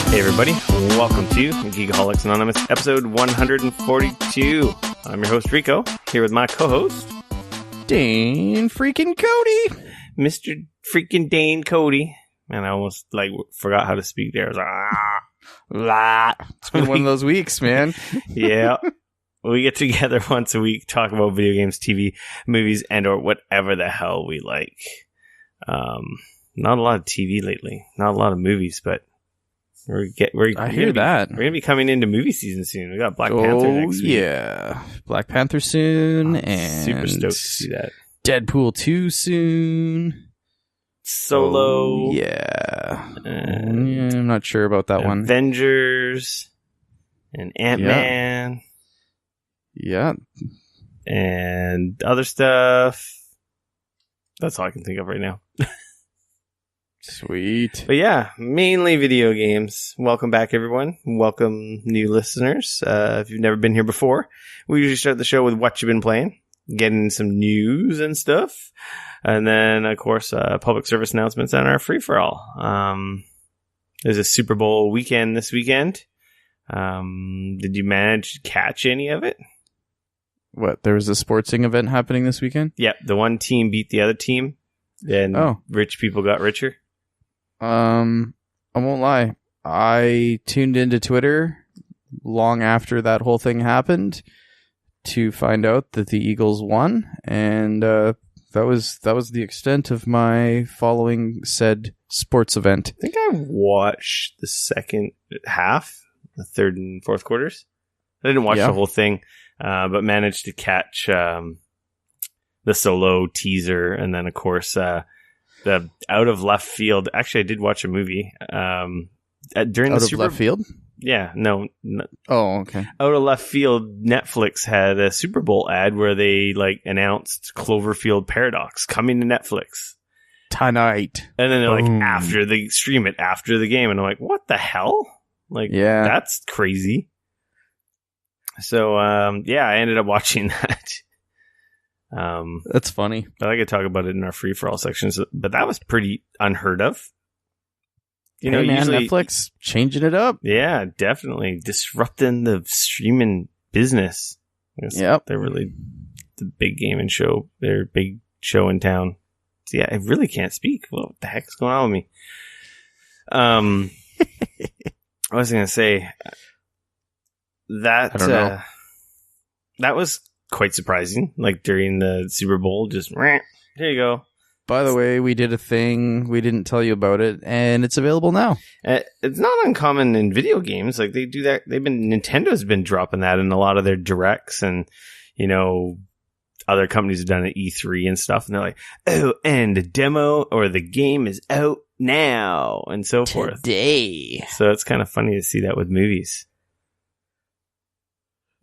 Hey everybody, welcome to Geekoholics Anonymous, episode 142. I'm your host Rico, here with my co-host, Dane freaking Cody. Mr. freaking Dane Cody. Man, I almost forgot how to speak there. I was like, It's been one of those weeks, man. Yeah. We get together once a week, talk about video games, TV, movies, and or whatever the hell we like. Not a lot of TV lately, not a lot of movies, but I hear that. We're going to be coming into movie season soon. We got Black Panther next week. Yeah. Black Panther soon. And super stoked to see that. Deadpool 2 soon. Solo. Yeah. I'm not sure about that one. Avengers. And Ant-Man. Yeah. And other stuff. That's all I can think of right now. Sweet. But yeah, mainly video games. Welcome back, everyone. Welcome, new listeners. If you've never been here before, we usually start the show with what you've been playing, getting some news and stuff. And then, of course, public service announcements and our free-for-all. There's a Super Bowl weekend this weekend. Did you manage to catch any of it? What, there was a sportsing event happening this weekend? Yep, the one team beat the other team, and rich people got richer. I won't lie. I tuned into Twitter long after that whole thing happened to find out that the Eagles won, and that was the extent of my following said sports event. I think I watched the second half, the third and fourth quarters. I didn't watch the whole thing, but managed to catch the solo teaser, and then of course the out of left field. Actually, I did watch a movie during out the of left field. Yeah, no. Oh, okay. Out of left field, Netflix had a Super Bowl ad where they announced Cloverfield Paradox coming to Netflix tonight, and then they're after they stream it after the game, and I'm like, what the hell? That's crazy. So I ended up watching that. That's funny. But I could talk about it in our free for all sections, but that was pretty unheard of. Usually Netflix changing it up. Yeah, definitely disrupting the streaming business. Yep, they're really the big game and show. They're a big show in town. So yeah, I really can't speak. What the heck is going on with me? I was going to say that I don't know. That was quite surprising. During the Super Bowl, just here you go. By the way, we did a thing. We didn't tell you about it, and it's available now. It's not uncommon in video games. They do that. Nintendo's been dropping that in a lot of their directs, and other companies have done it at E3 and stuff. And they're like, oh, and the demo or the game is out now, and so forth. Today. So it's kind of funny to see that with movies.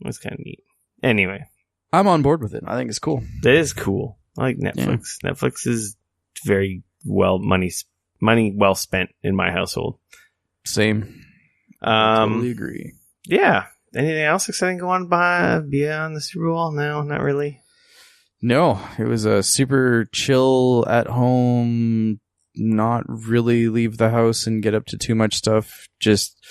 It's kind of neat. Anyway. I'm on board with it. I think it's cool. It is cool. I like Netflix. Yeah. Netflix is very money well spent in my household. Same. Totally agree. Yeah. Anything else exciting going on beyond the Super Bowl? No, not really. No, it was a super chill at home, not really leave the house and get up to too much stuff. Just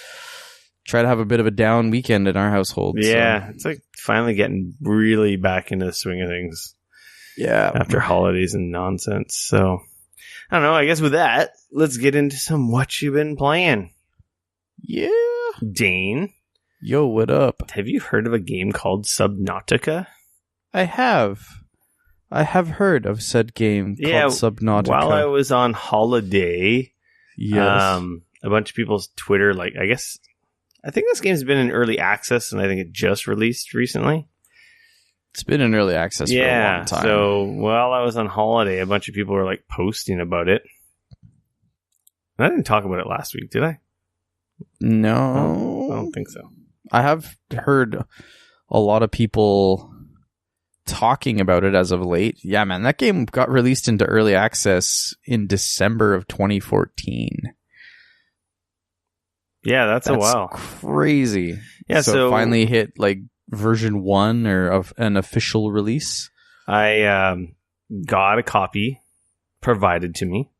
try to have a bit of a down weekend in our household. Yeah, so. It's finally getting really back into the swing of things. Yeah. After holidays and nonsense. So, I don't know. I guess with that, let's get into some what you've been playing. Yeah. Dane. Yo, what up? Have you heard of a game called Subnautica? I have heard of said game called Subnautica. While I was on holiday, yes. A bunch of people's Twitter, I think this game's been in early access, and I think it just released recently. It's been in early access for a long time. So while I was on holiday, a bunch of people were posting about it. I didn't talk about it last week, did I? No. I don't think so. I have heard a lot of people talking about it as of late. Yeah, man, that game got released into early access in December of 2014. Yeah, that's a while. Crazy. Yeah, so finally hit version 1 or of an official release. I got a copy provided to me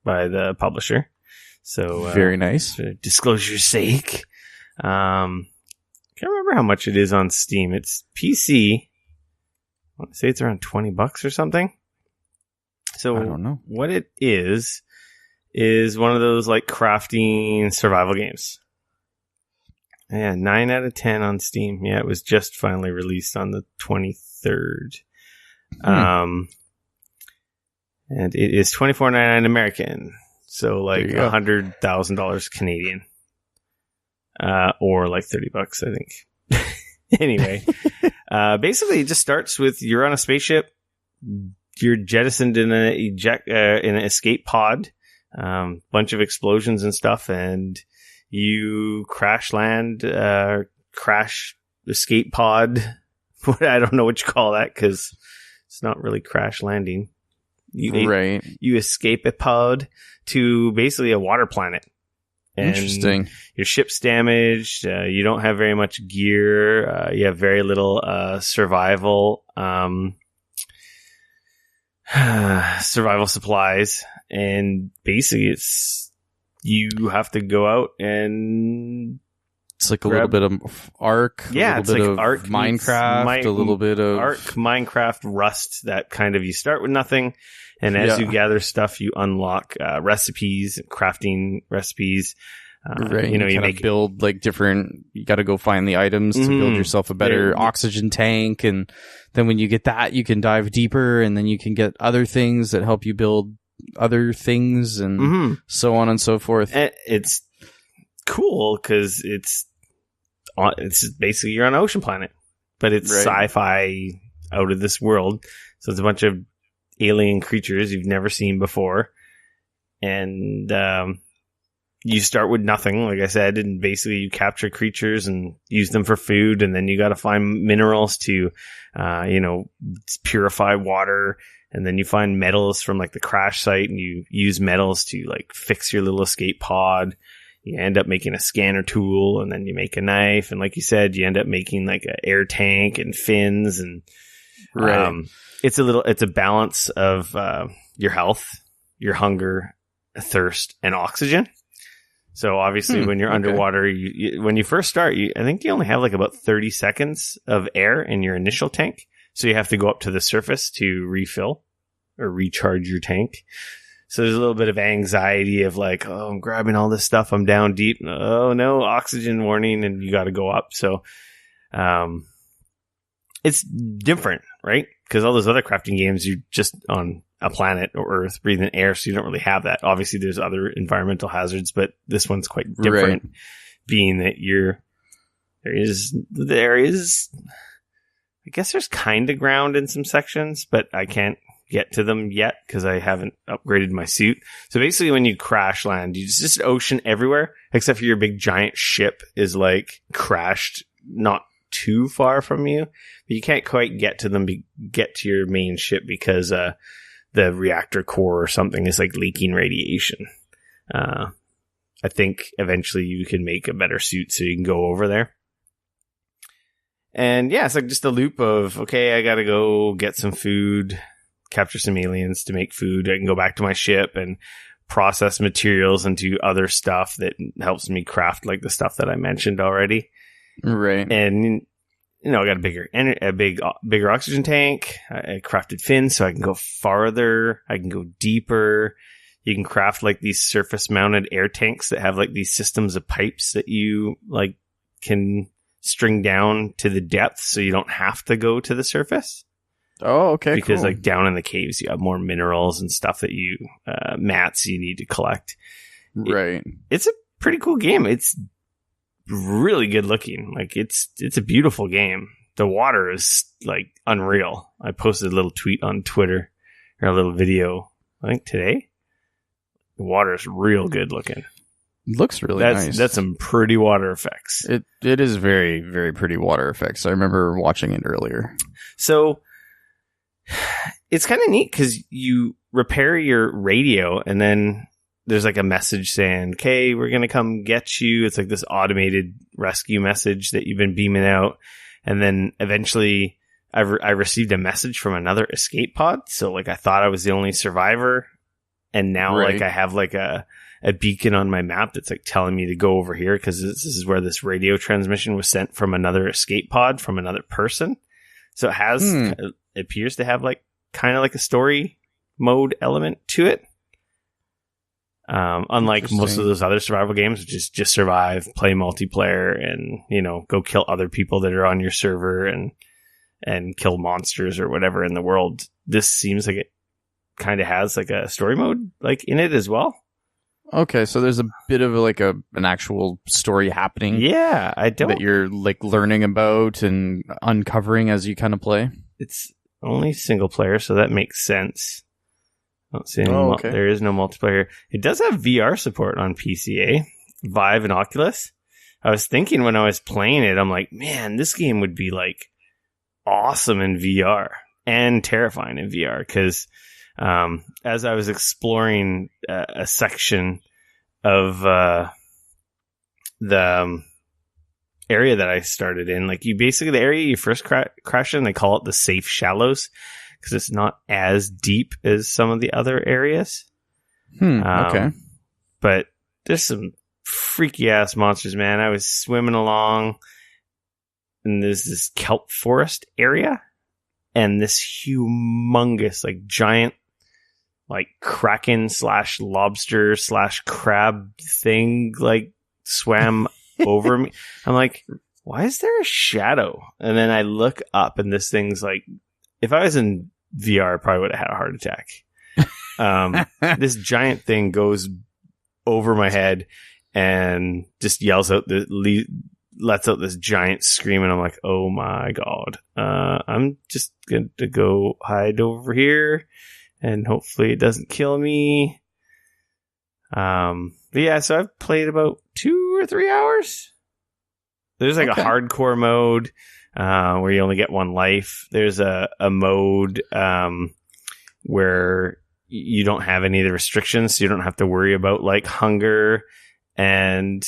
by the publisher. So very nice. For disclosure's sake, can't remember how much it is on Steam. It's PC. I want to say it's around $20 or something. So I don't know. what it is one of those like crafting survival games. Yeah, 9 out of 10 on Steam. Yeah, it was just finally released on the 23rd. And it is $24.99 American. So like $100,000 Canadian. Or like $30, I think. Anyway, basically it just starts with you're on a spaceship. You're jettisoned in an escape pod, bunch of explosions and stuff, and you crash escape pod. I don't know what you call that because it's not really crash landing. You escape a pod to basically a water planet. And interesting. Your ship's damaged. You don't have very much gear. You have very little survival supplies, and basically you have to go out and it's like a little bit of Ark, it's like Ark, Minecraft, a little bit of Ark, Minecraft, Rust. That kind of, you start with nothing, and as you gather stuff, you unlock recipes, crafting recipes. Right, you build like different. You got to go find the items to build yourself a better oxygen tank, and then when you get that, you can dive deeper, and then you can get other things that help you build other things, and so on and so forth. And it's cool because it's basically you're on an ocean planet, but it's sci-fi, out of this world. So it's a bunch of alien creatures you've never seen before, and you start with nothing, like I said, and basically you capture creatures and use them for food, and then you got to find minerals to, purify water, and then you find metals from like the crash site, and you use metals to like fix your little escape pod. You end up making a scanner tool, and then you make a knife, and like you said, you end up making like an air tank and fins, and it's a balance of your health, your hunger, thirst, and oxygen. So obviously when you're underwater, when you first start, I think you only have like about 30 seconds of air in your initial tank. So you have to go up to the surface to refill or recharge your tank. So there's a little bit of anxiety of like, oh, I'm grabbing all this stuff. I'm down deep. Oh no, oxygen warning, and you got to go up. So it's different, right? Because all those other crafting games, you're just on a planet or Earth breathing air, so you don't really have that. Obviously, there's other environmental hazards, but this one's quite different, being that there is, I guess there's kind of ground in some sections, but I can't get to them yet because I haven't upgraded my suit. So basically, when you crash land, you just ocean everywhere, except for your big giant ship is like crashed not too far from you, but you can't quite get to your main ship because the reactor core or something is like leaking radiation. I think eventually you can make a better suit so you can go over there. And yeah, it's like just a loop of, okay, I gotta go get some food, capture some aliens to make food. I can go back to my ship and process materials into other stuff that helps me craft like the stuff that I mentioned already. Right. And I got a bigger oxygen tank. I crafted fins so I can go farther. I can go deeper. You can craft like these surface mounted air tanks that have like these systems of pipes that you like can string down to the depth so you don't have to go to the surface. Oh, okay. Because cool. like down in the caves, you have more minerals and stuff that mats you need to collect. Right. It's a pretty cool game. It's really good looking. Like it's a beautiful game. The water is like unreal. I posted a little tweet on Twitter or a little video, I think today. The water is real good looking. Looks really nice. That's some pretty water effects. It is very, very pretty water effects. I remember watching it earlier. So it's kind of neat because you repair your radio and then there's like a message saying, okay, we're going to come get you. It's like this automated rescue message that you've been beaming out. And then eventually I received a message from another escape pod. So like I thought I was the only survivor. And now like I have like a beacon on my map that's like telling me to go over here because this is where this radio transmission was sent from another escape pod from another person. So it appears to have like kind of like a story mode element to it. Unlike most of those other survival games, which is just survive, play multiplayer, and, you know, go kill other people that are on your server and kill monsters or whatever in the world. This seems like it kind of has like a story mode like in it as well. Okay, so there's a bit of like an actual story happening. Yeah, that you're like learning about and uncovering as you kind of play. It's only single player, so that makes sense. I don't see any there is no multiplayer. It does have VR support on PC, Vive and Oculus. I was thinking when I was playing it, I'm like, man, this game would be like awesome in VR and terrifying in VR because as I was exploring a section of the area that I started in, like the area you first crash in, they call it the safe shallows because it's not as deep as some of the other areas. Okay. But there's some freaky ass monsters, man. I was swimming along and there's this kelp forest area and this humongous, like giant, like kraken / lobster / crab thing, like swam over me. I'm like, why is there a shadow? And then I look up and this thing's like, if I was in VR, I probably would have had a heart attack. This giant thing goes over my head and just yells out, lets out this giant scream, and I'm like, oh my god. I'm just going to go hide over here, and hopefully it doesn't kill me. But yeah, so I've played about 2 or 3 hours. There's like a hardcore mode where you only get 1 life. There's a mode where you don't have any of the restrictions, so you don't have to worry about like hunger and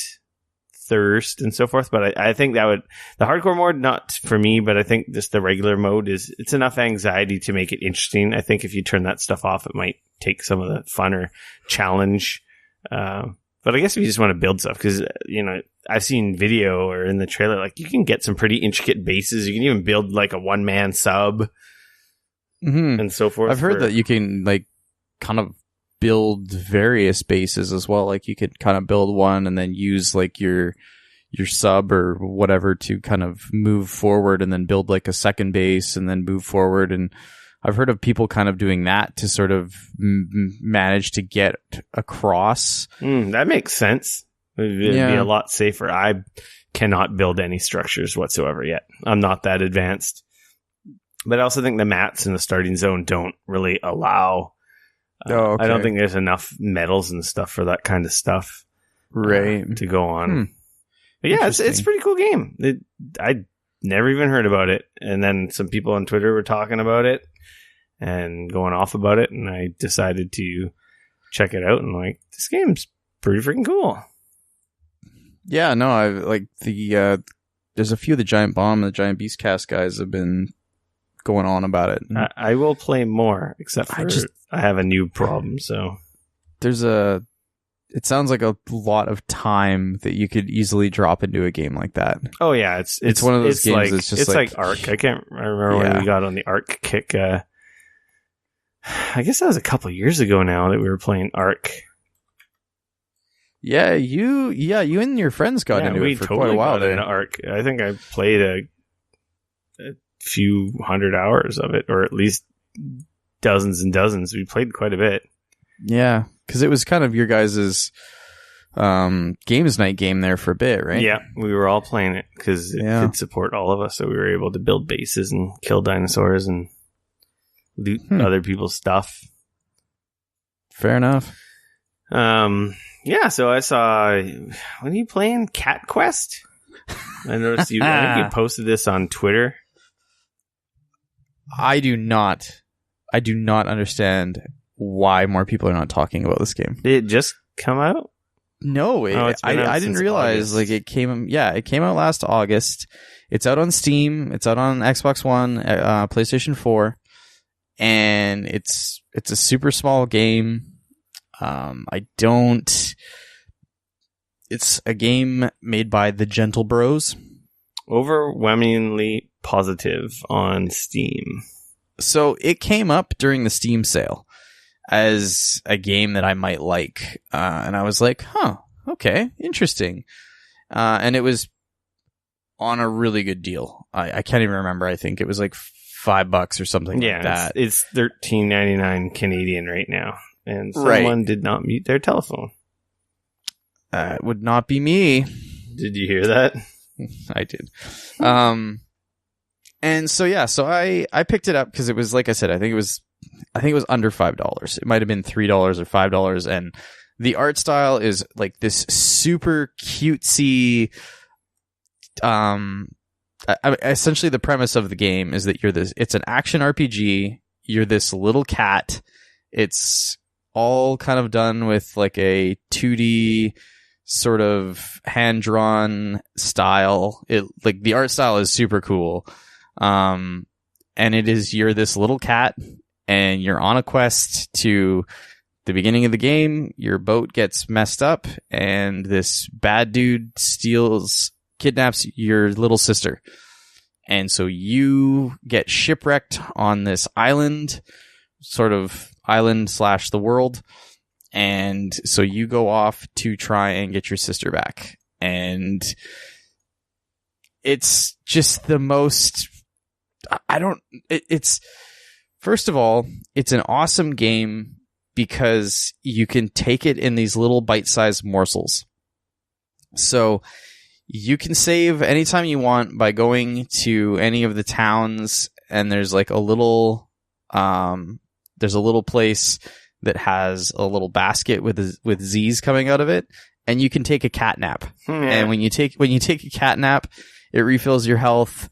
thirst and so forth. But I think the hardcore mode, not for me, but I think just the regular mode it's enough anxiety to make it interesting. I think if you turn that stuff off, it might take some of the fun or challenge. But I guess if you just want to build stuff, because, you know, I've seen video or in the trailer, like you can get some pretty intricate bases. You can even build like a 1-man sub and so forth. I've heard that you can like kind of build various bases as well. Like you could kind of build one and then use like your sub or whatever to kind of move forward and then build like a second base and then move forward. And I've heard of people kind of doing that to sort of manage to get across. That makes sense. It'd be a lot safer. I cannot build any structures whatsoever yet. I'm not that advanced. But I also think the mats in the starting zone don't really allow. I don't think there's enough metals and stuff for that kind of stuff to go on. But yeah, it's a pretty cool game. I never even heard about it. And then some people on Twitter were talking about it and going off about it. And I decided to check it out. And like, this game's pretty freaking cool. Yeah, no, I like there's a few of the Giant Bomb and the Giant Beast Cast guys have been going on about it. I will play more, except for I have a new problem. So it sounds like a lot of time that you could easily drop into a game like that. Oh yeah, it's one of those games. Like, it's just like Ark. I can't remember when we got on the Ark kick. I guess that was a couple years ago now that we were playing Ark. Yeah, you and your friends got into it for quite a while there. Ark. I think I played a few hundred hours of it, or at least dozens and dozens. We played quite a bit. Yeah, because it was kind of your guys' games night game there for a bit, right? Yeah, we were all playing it because it could support all of us, so we were able to build bases and kill dinosaurs and loot other people's stuff. Fair enough. Yeah, so I saw, when are you playing? Cat Quest? I noticed I think you posted this on Twitter. I do not understand why more people are not talking about this game. Did it just come out? No, I didn't realize. August. Like it came out last August. It's out on Steam. It's out on Xbox One, PlayStation 4, and it's a super small game. I don't... It's a game made by the Gentle Bros. Overwhelmingly positive on Steam. So it came up during the Steam sale as a game that I might like. And I was like, okay, interesting. And it was on a really good deal. I can't even remember. I think it was like $5 or something like that. It's $13.99 Canadian right now. And someone did not mute their telephone. It would not be me. Did you hear that? I did. And so I picked it up because it was, like I said, I think it was under $5. It might have been $3 or $5, and the art style is like this super cutesy. Essentially, the premise of the game is that it's an action RPG. You're this little cat. It's all kind of done with like a 2D sort of hand-drawn style. Like the art style is super cool. And you're this little cat and you're on a quest to the beginning of the game. Your boat gets messed up and this bad dude kidnaps your little sister. And so you get shipwrecked on this island, sort of island / the world. And so you go off to try and get your sister back. And it's just the most... First of all, it's an awesome game because you can take it in these little bite-sized morsels. So you can save anytime you want by going to any of the towns, and there's like a little place that has a little basket with Z's coming out of it, and you can take a cat nap. And when you take a cat nap, it refills your health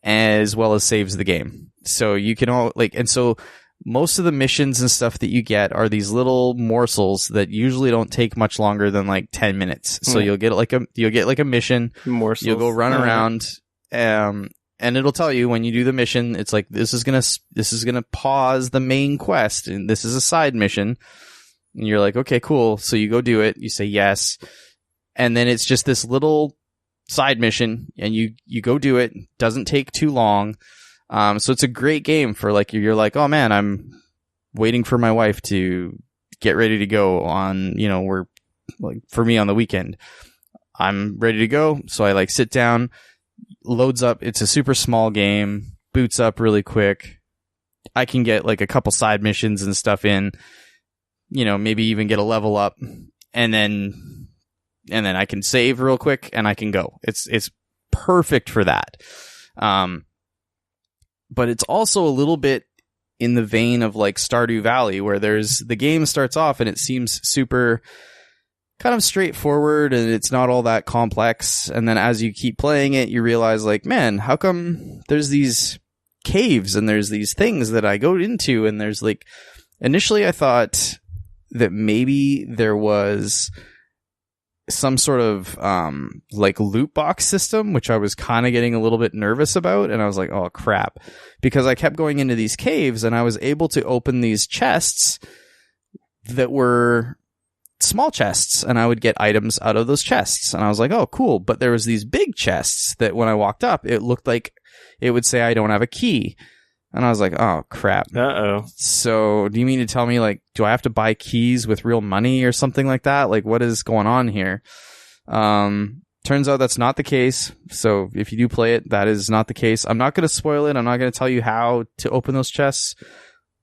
as well as saves the game. So you can and so most of the missions and stuff that you get are these little morsels that usually don't take much longer than like 10 minutes. So you'll get like a mission. Morsels. You'll go run around, and it'll tell you when you do the mission, it's like, this is gonna pause the main quest, and this is a side mission. And you're like, okay, cool. So you go do it. You say yes. And then it's just this little side mission, and you go do it. Doesn't take too long. So it's a great game for like, you're like, oh man, I'm waiting for my wife to get ready to go on, we're like, for me on the weekend, I'm ready to go. So I like sit down, loads up. It's a super small game, boots up really quick. I can get like a couple side missions and stuff in, maybe even get a level up, and then I can save real quick and I can go. It's perfect for that. But it's also a little bit in the vein of like Stardew Valley, where the game starts off and it seems super kind of straightforward and it's not all that complex. And then as you keep playing it, you realize like, man, how come there's these caves and there's these things that I go into, and there's like, initially I thought that maybe there was some sort of like loot box system, which I was kind of getting a little bit nervous about, and I was like, oh crap, because I kept going into these caves and I was able to open these chests that were small chests, and I would get items out of those chests, and I was like, oh cool. But there was these big chests that when I walked up, it looked like it would say I don't have a key. And I was like, oh, crap. Uh-oh. So do you mean to tell me, like, do I have to buy keys with real money or something like that? Like, what is going on here? Turns out that's not the case. So if you do play it, that is not the case. I'm not going to spoil it. I'm not going to tell you how to open those chests.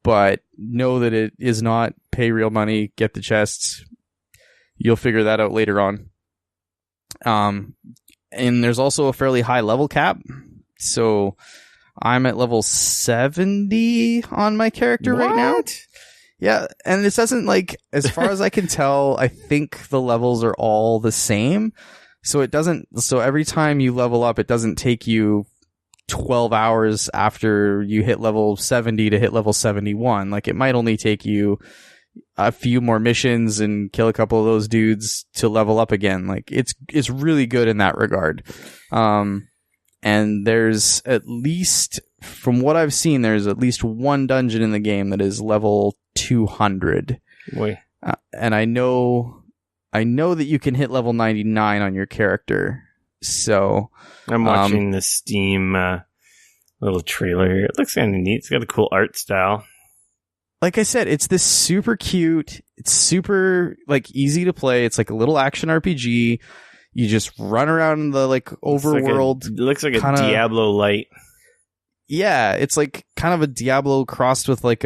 But know that it is not pay real money, get the chests. You'll figure that out later on. And there's also a fairly high level cap. So I'm at level 70 on my character right now. Yeah, and this doesn't, like, as far as I can tell, I think the levels are all the same. So every time you level up, it doesn't take you 12 hours after you hit level 70 to hit level 71. Like, it might only take you a few more missions and kill a couple of those dudes to level up again. Like, it's really good in that regard. And there's at least, from what I've seen, there's at least one dungeon in the game that is level 200. Boy. And I know that you can hit level 99 on your character. So I'm watching the Steam little trailer here. It looks kind of neat. It's got a cool art style. Like I said, it's this super cute. It's super like easy to play. It's like a little action RPG. You just run around in the like overworld. It looks like a Diablo light. Yeah, it's like kind of a Diablo crossed with like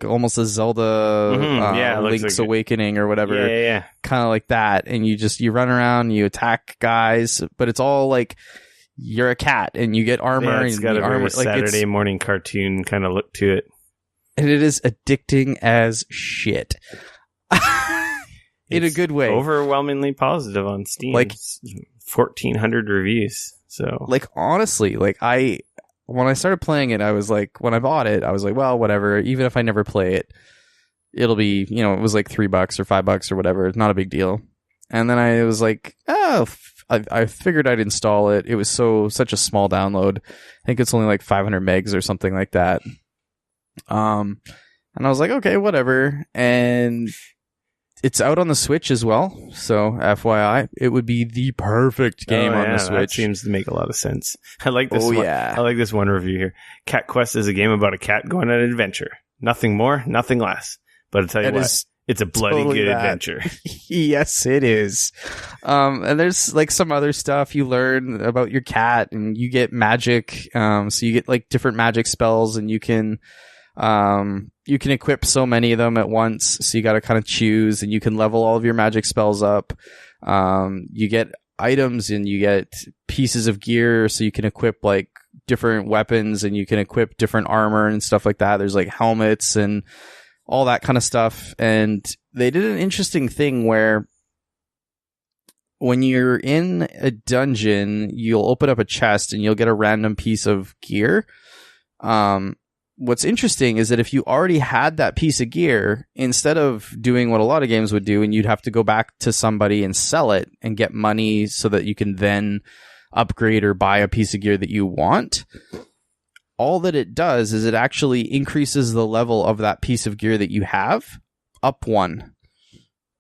almost a Zelda Link's Awakening or whatever. Yeah. Kind of like that. And you run around, you attack guys, but it's all like you're a cat and you get armor. Yeah, it's got a very Saturday morning cartoon kind of look to it. And it is addicting as shit. In a good way. Overwhelmingly positive on Steam. Like 1,400 reviews. So like honestly, like when I started playing it, I was like, when I bought it, I was like, well, whatever. Even if I never play it, it'll be, it was like $3 or $5 or whatever. It's not a big deal. And then I was like, I figured I'd install it. It was such a small download. I think it's only like 500 megs or something like that. And I was like, okay, whatever. And it's out on the Switch as well. So FYI, it would be the perfect game on the Switch. That seems to make a lot of sense. I like this yeah. I like this one review here. Cat Quest is a game about a cat going on an adventure. Nothing more, nothing less. But I'll tell you what, it's a bloody totally good adventure. Yes, it is. And there's like some other stuff you learn about your cat, and you get magic. So you get like different magic spells, and you can equip so many of them at once. So you got to kind of choose, and you can level all of your magic spells up. You get items and you get pieces of gear, so you can equip like different weapons, and you can equip different armor and stuff like that. There's like helmets and all that kind of stuff. And they did an interesting thing where when you're in a dungeon, you'll open up a chest and you'll get a random piece of gear. What's interesting is that if you already had that piece of gear, instead of doing what a lot of games would do, and you'd have to go back to somebody and sell it and get money so that you can then upgrade or buy a piece of gear that you want, all that it does is it actually increases the level of that piece of gear that you have up 1.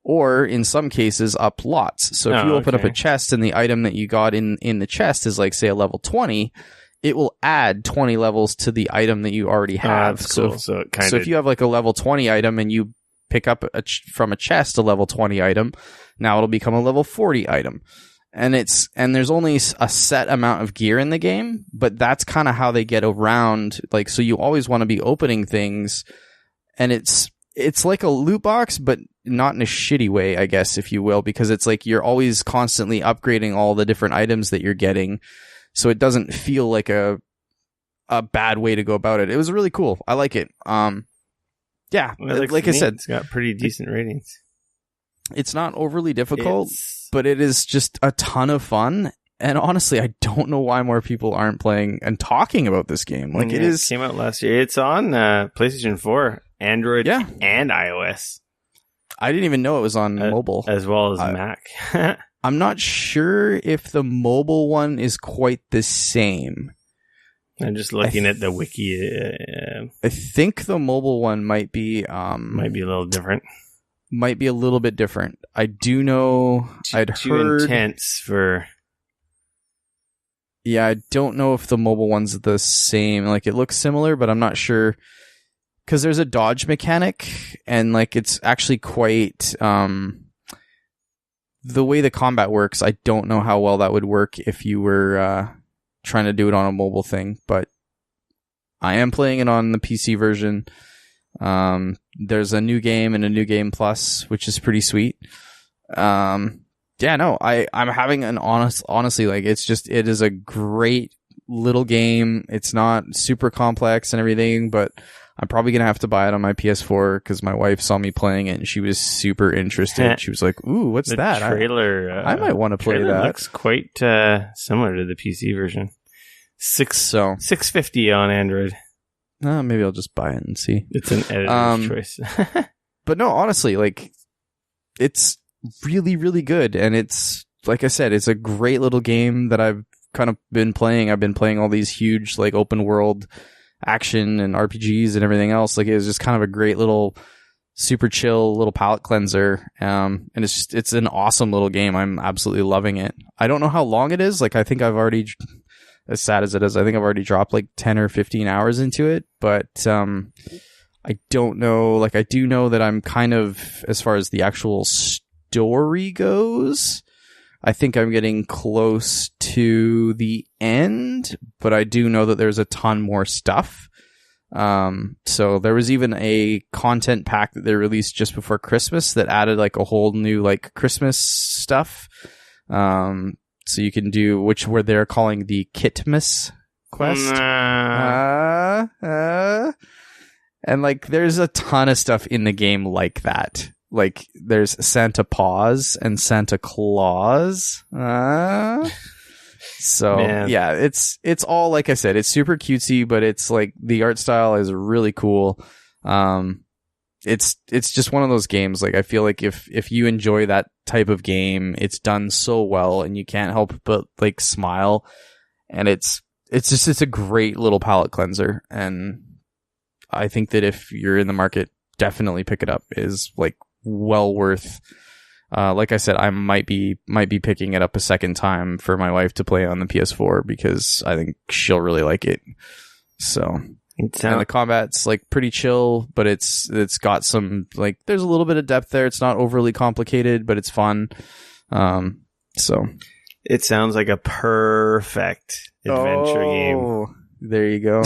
Or in some cases, up lots. So if you open up a chest and the item that you got in the chest is like, say, a level 20, it will add 20 levels to the item that you already have. That's cool. So if you have like a level 20 item and you pick up from a chest a level 20 item, now it'll become a level 40 item. And there's only a set amount of gear in the game, but that's kind of how they get around. Like, so you always want to be opening things, and it's like a loot box, but not in a shitty way, I guess, if you will, because it's like you're always constantly upgrading all the different items that you're getting. So it doesn't feel like a bad way to go about it. It was really cool. I like it. Yeah, like I said, it's got pretty decent ratings. It's not overly difficult, but it is just a ton of fun. And honestly, I don't know why more people aren't playing and talking about this game. Like it came out last year. It's on PlayStation 4, Android, and iOS. I didn't even know it was on mobile, as well as Mac. I'm not sure if the mobile one is quite the same. I'm just looking at the wiki. I think the mobile one might be a little different. Might be a little bit different. I do know too intense for. Yeah, I don't know if the mobile one's the same. Like, it looks similar, but I'm not sure. Because there's a dodge mechanic, and like it's actually quite the way the combat works. I don't know how well that would work if you were trying to do it on a mobile thing, but I am playing it on the PC version. There's a new game and a new game plus, which is pretty sweet. I'm having an honestly, like, it is a great little game. It's not super complex and everything, but I'm probably going to have to buy it on my PS4 because my wife saw me playing it and she was super interested. She was like, ooh, what's that? Trailer, I might want to play that. Looks quite similar to the PC version. $650 on Android. Maybe I'll just buy it and see. It's an editor's choice. But no, honestly, like, it's really, really good. And it's, like I said, it's a great little game that I've kind of been playing. I've been playing all these huge, like, open world action and RPGs and everything else. Like, it was just kind of a great little super chill little palate cleanser. And it's an awesome little game. I'm absolutely loving it. I don't know how long it is. Like, I think I've already, as sad as it is, I think I've already dropped like 10 or 15 hours into it. But I don't know. Like, I do know that I'm kind of, as far as the actual story goes, I think I'm getting close to the end, but I do know that there's a ton more stuff. So there was even a content pack that they released just before Christmas that added like a whole new like Christmas stuff. So you can do, which where they're calling the Kitmas quest. And like there's a ton of stuff in the game like that. Like there's Santa Paws and Santa Claus. So Man. yeah, it's all, like I said, it's super cutesy, but it's like the art style is really cool. It's just one of those games. Like I feel like if you enjoy that type of game, it's done so well, and you can't help but like smile. And it's a great little palate cleanser, and I think that if you're in the market, definitely pick it up. It is like well worth. Like I said, I might be picking it up a second time for my wife to play on the PS4 because I think she'll really like it. So, and the combat's like pretty chill, but it's got some, like, there's a little bit of depth there. It's not overly complicated, but it's fun. So it sounds like a perfect adventure game. There you go.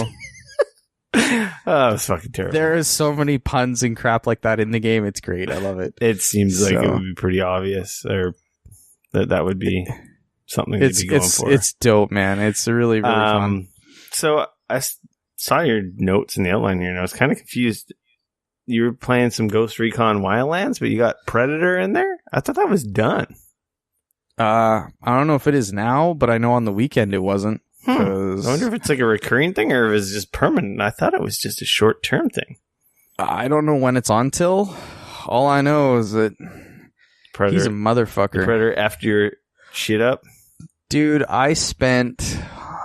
Oh, it's fucking terrible. There is so many puns and crap like that in the game. It's great. I love it. It seems like it would be pretty obvious, or that would be something to be going for. It's dope, man. It's really, really fun. So I saw your notes in the outline here, and I was kind of confused. You were playing some Ghost Recon Wildlands, but you got Predator in there? I thought that was done. I don't know if it is now, but I know on the weekend it wasn't. I wonder if it's like a recurring thing or if it's just permanent. I thought it was just a short-term thing. I don't know when it's on till. All I know is that Predator, he's a motherfucker. The Predator effed your shit up? Dude, I spent...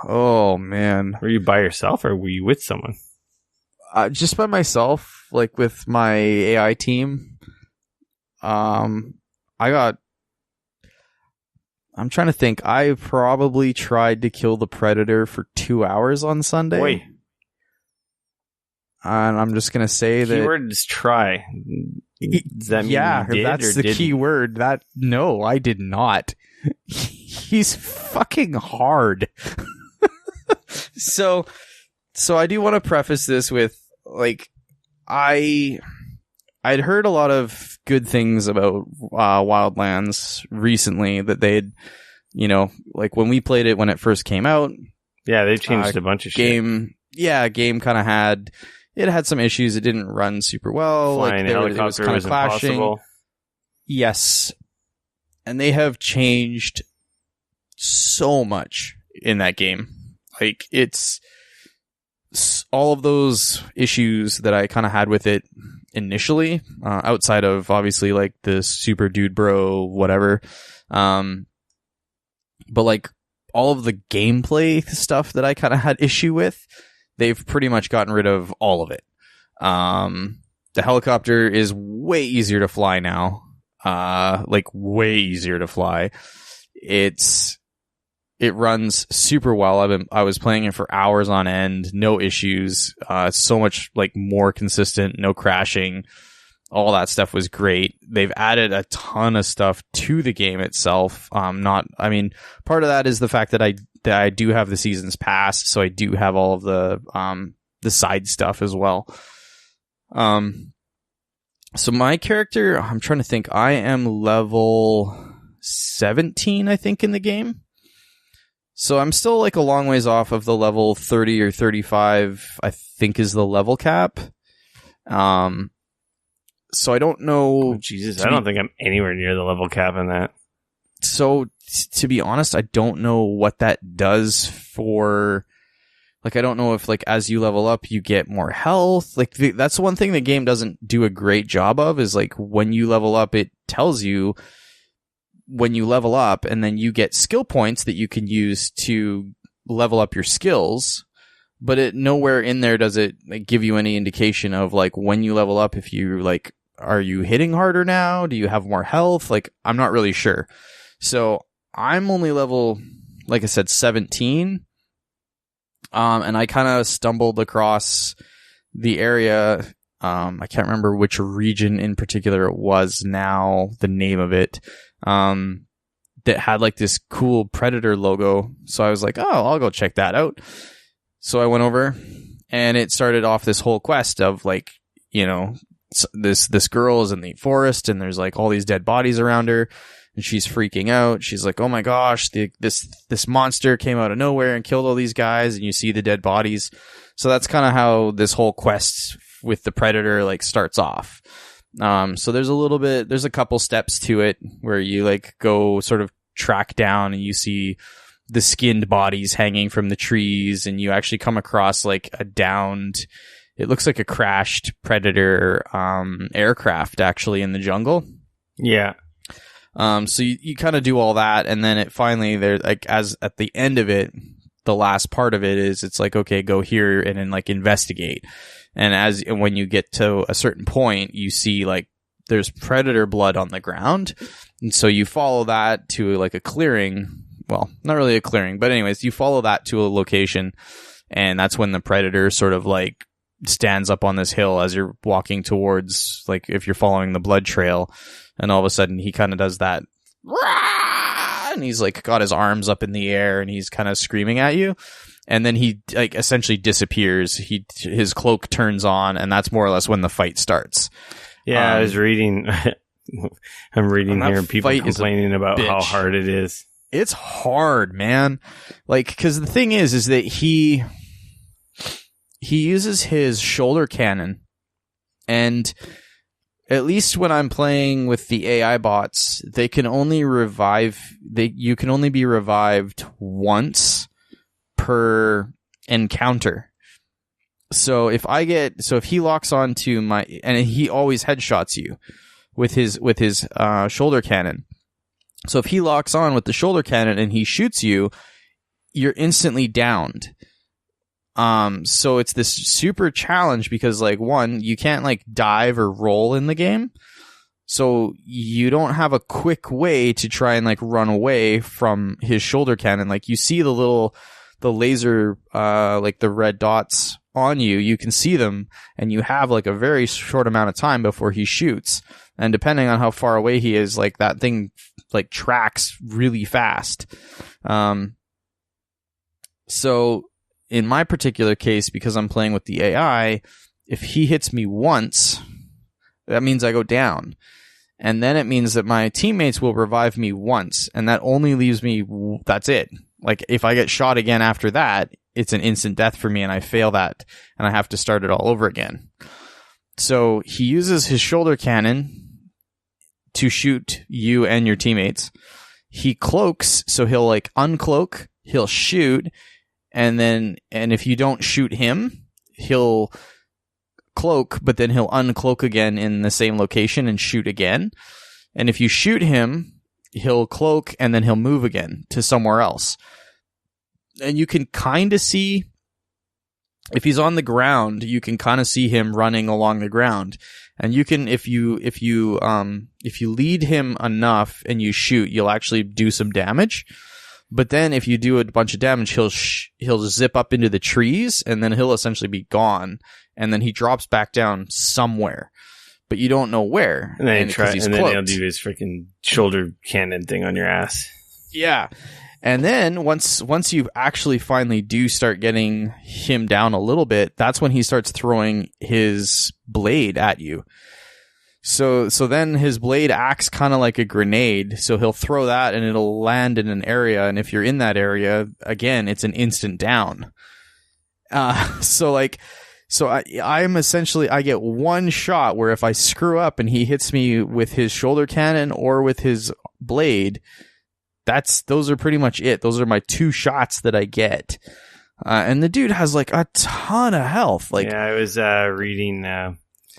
Oh, man. Were you by yourself or were you with someone? Just by myself, like with my AI team. I'm trying to think. I probably tried to kill the Predator for 2 hours on Sunday. Wait. And I'm just going to say that... Keyword is try. Does that mean you did that's the key word. No, I did not. He's fucking hard. So I do want to preface this with, like, I'd heard a lot of good things about Wildlands recently, that they'd, like when we played it when it first came out. Yeah, they changed a bunch of shit. Game kind of had some issues. It didn't run super well. Flying helicopter it was kind of clashing. Impossible. Yes. And they have changed so much in that game. Like, it's all of those issues that I kind of had with it initially, outside of obviously like the super dude bro whatever, but like all of the gameplay stuff that I kind of had issue with, they've pretty much gotten rid of all of it. The helicopter is way easier to fly now, like way easier to fly. It runs super well. I was playing it for hours on end, no issues. So much like more consistent, no crashing. All that stuff was great. They've added a ton of stuff to the game itself. Part of that is the fact that I do have the season's pass, so I do have all of the side stuff as well. So my character, I'm trying to think. I am level 17, I think, in the game. So I'm still like a long ways off of the level 30 or 35, I think, is the level cap. So I don't know. Oh, Jesus, I don't think I'm anywhere near the level cap in that. So to be honest, I don't know what that does for, like, I don't know if like as you level up, you get more health. Like that's one thing the game doesn't do a great job of, is like when you level up, it tells you when you level up, and then you get skill points that you can use to level up your skills, but it nowhere in there does it like give you any indication of like when you level up, if you like are you hitting harder now? Do you have more health? Like, I'm not really sure. So I'm only level, like I said, 17. And I kind of stumbled across the area. I can't remember which region in particular it was now, the name of it, that had like this cool Predator logo. So I was like, oh, I'll go check that out. So I went over, and it started off this whole quest of like, you know, this girl is in the forest, and there's like all these dead bodies around her, and she's freaking out. She's like, oh my gosh, this monster came out of nowhere and killed all these guys, and you see the dead bodies. So that's kind of how this whole quest with the Predator like starts off. So there's a couple steps to it where you like go sort of track down, and you see the skinned bodies hanging from the trees, and you actually come across like a downed, it looks like a crashed Predator aircraft actually in the jungle. Yeah. So you kind of do all that, and then it finally, there, like, as at the end of it, the last part of it is, it's like, okay, go here and then like investigate. And when you get to a certain point, you see like there's Predator blood on the ground, and so you follow that to like a clearing. Well, not really a clearing, but anyways, you follow that to a location, and that's when the Predator sort of like stands up on this hill as you're walking towards, like, if you're following the blood trail, and all of a sudden he kind of does that, and he's like got his arms up in the air, and he's kind of screaming at you, and then he like essentially disappears. His cloak turns on, and that's more or less when the fight starts. Yeah, I was reading. I'm reading here people complaining about how hard it is. It's hard, man. Like, because the thing is that he uses his shoulder cannon, and at least when I'm playing with the AI bots, they can only you can only be revived once per encounter. So if he locks onto and he always headshots you with his shoulder cannon. So if he locks on with the shoulder cannon and he shoots you, you're instantly downed. So it's this super challenge because, like, one, you can't like dive or roll in the game. So you don't have a quick way to try and like run away from his shoulder cannon. Like, you see the laser, like the red dots on you, you can see them, and you have like a very short amount of time before he shoots. And depending on how far away he is, like, that thing like tracks really fast. So in my particular case, because I'm playing with the AI, if he hits me once, that means I go down. And then it means that my teammates will revive me once, and that only leaves me, that's it. Like, if I get shot again after that, it's an instant death for me, and I fail that, and I have to start it all over again. So he uses his shoulder cannon to shoot you and your teammates. He cloaks, so he'll like uncloak, he'll shoot, and if you don't shoot him, he'll cloak, but then he'll uncloak again in the same location and shoot again. And if you shoot him, he'll cloak, and then he'll move again to somewhere else. And you can kind of see, if he's on the ground, you can kind of see him running along the ground. And you can, if you lead him enough and you shoot, you'll actually do some damage. But then if you do a bunch of damage, he'll zip up into the trees, and then he'll essentially be gone. And then he drops back down somewhere, but you don't know where. And then he'll do his freaking shoulder cannon thing on your ass. Yeah. And then once you actually finally do start getting him down a little bit, that's when he starts throwing his blade at you. So then his blade acts kind of like a grenade. So he'll throw that, and it'll land in an area. And if you're in that area, again, it's an instant down. So I'm essentially, I get one shot where if I screw up and he hits me with his shoulder cannon or with his blade, those are pretty much it. Those are my two shots that I get. And the dude has like a ton of health. Like, yeah, I was reading.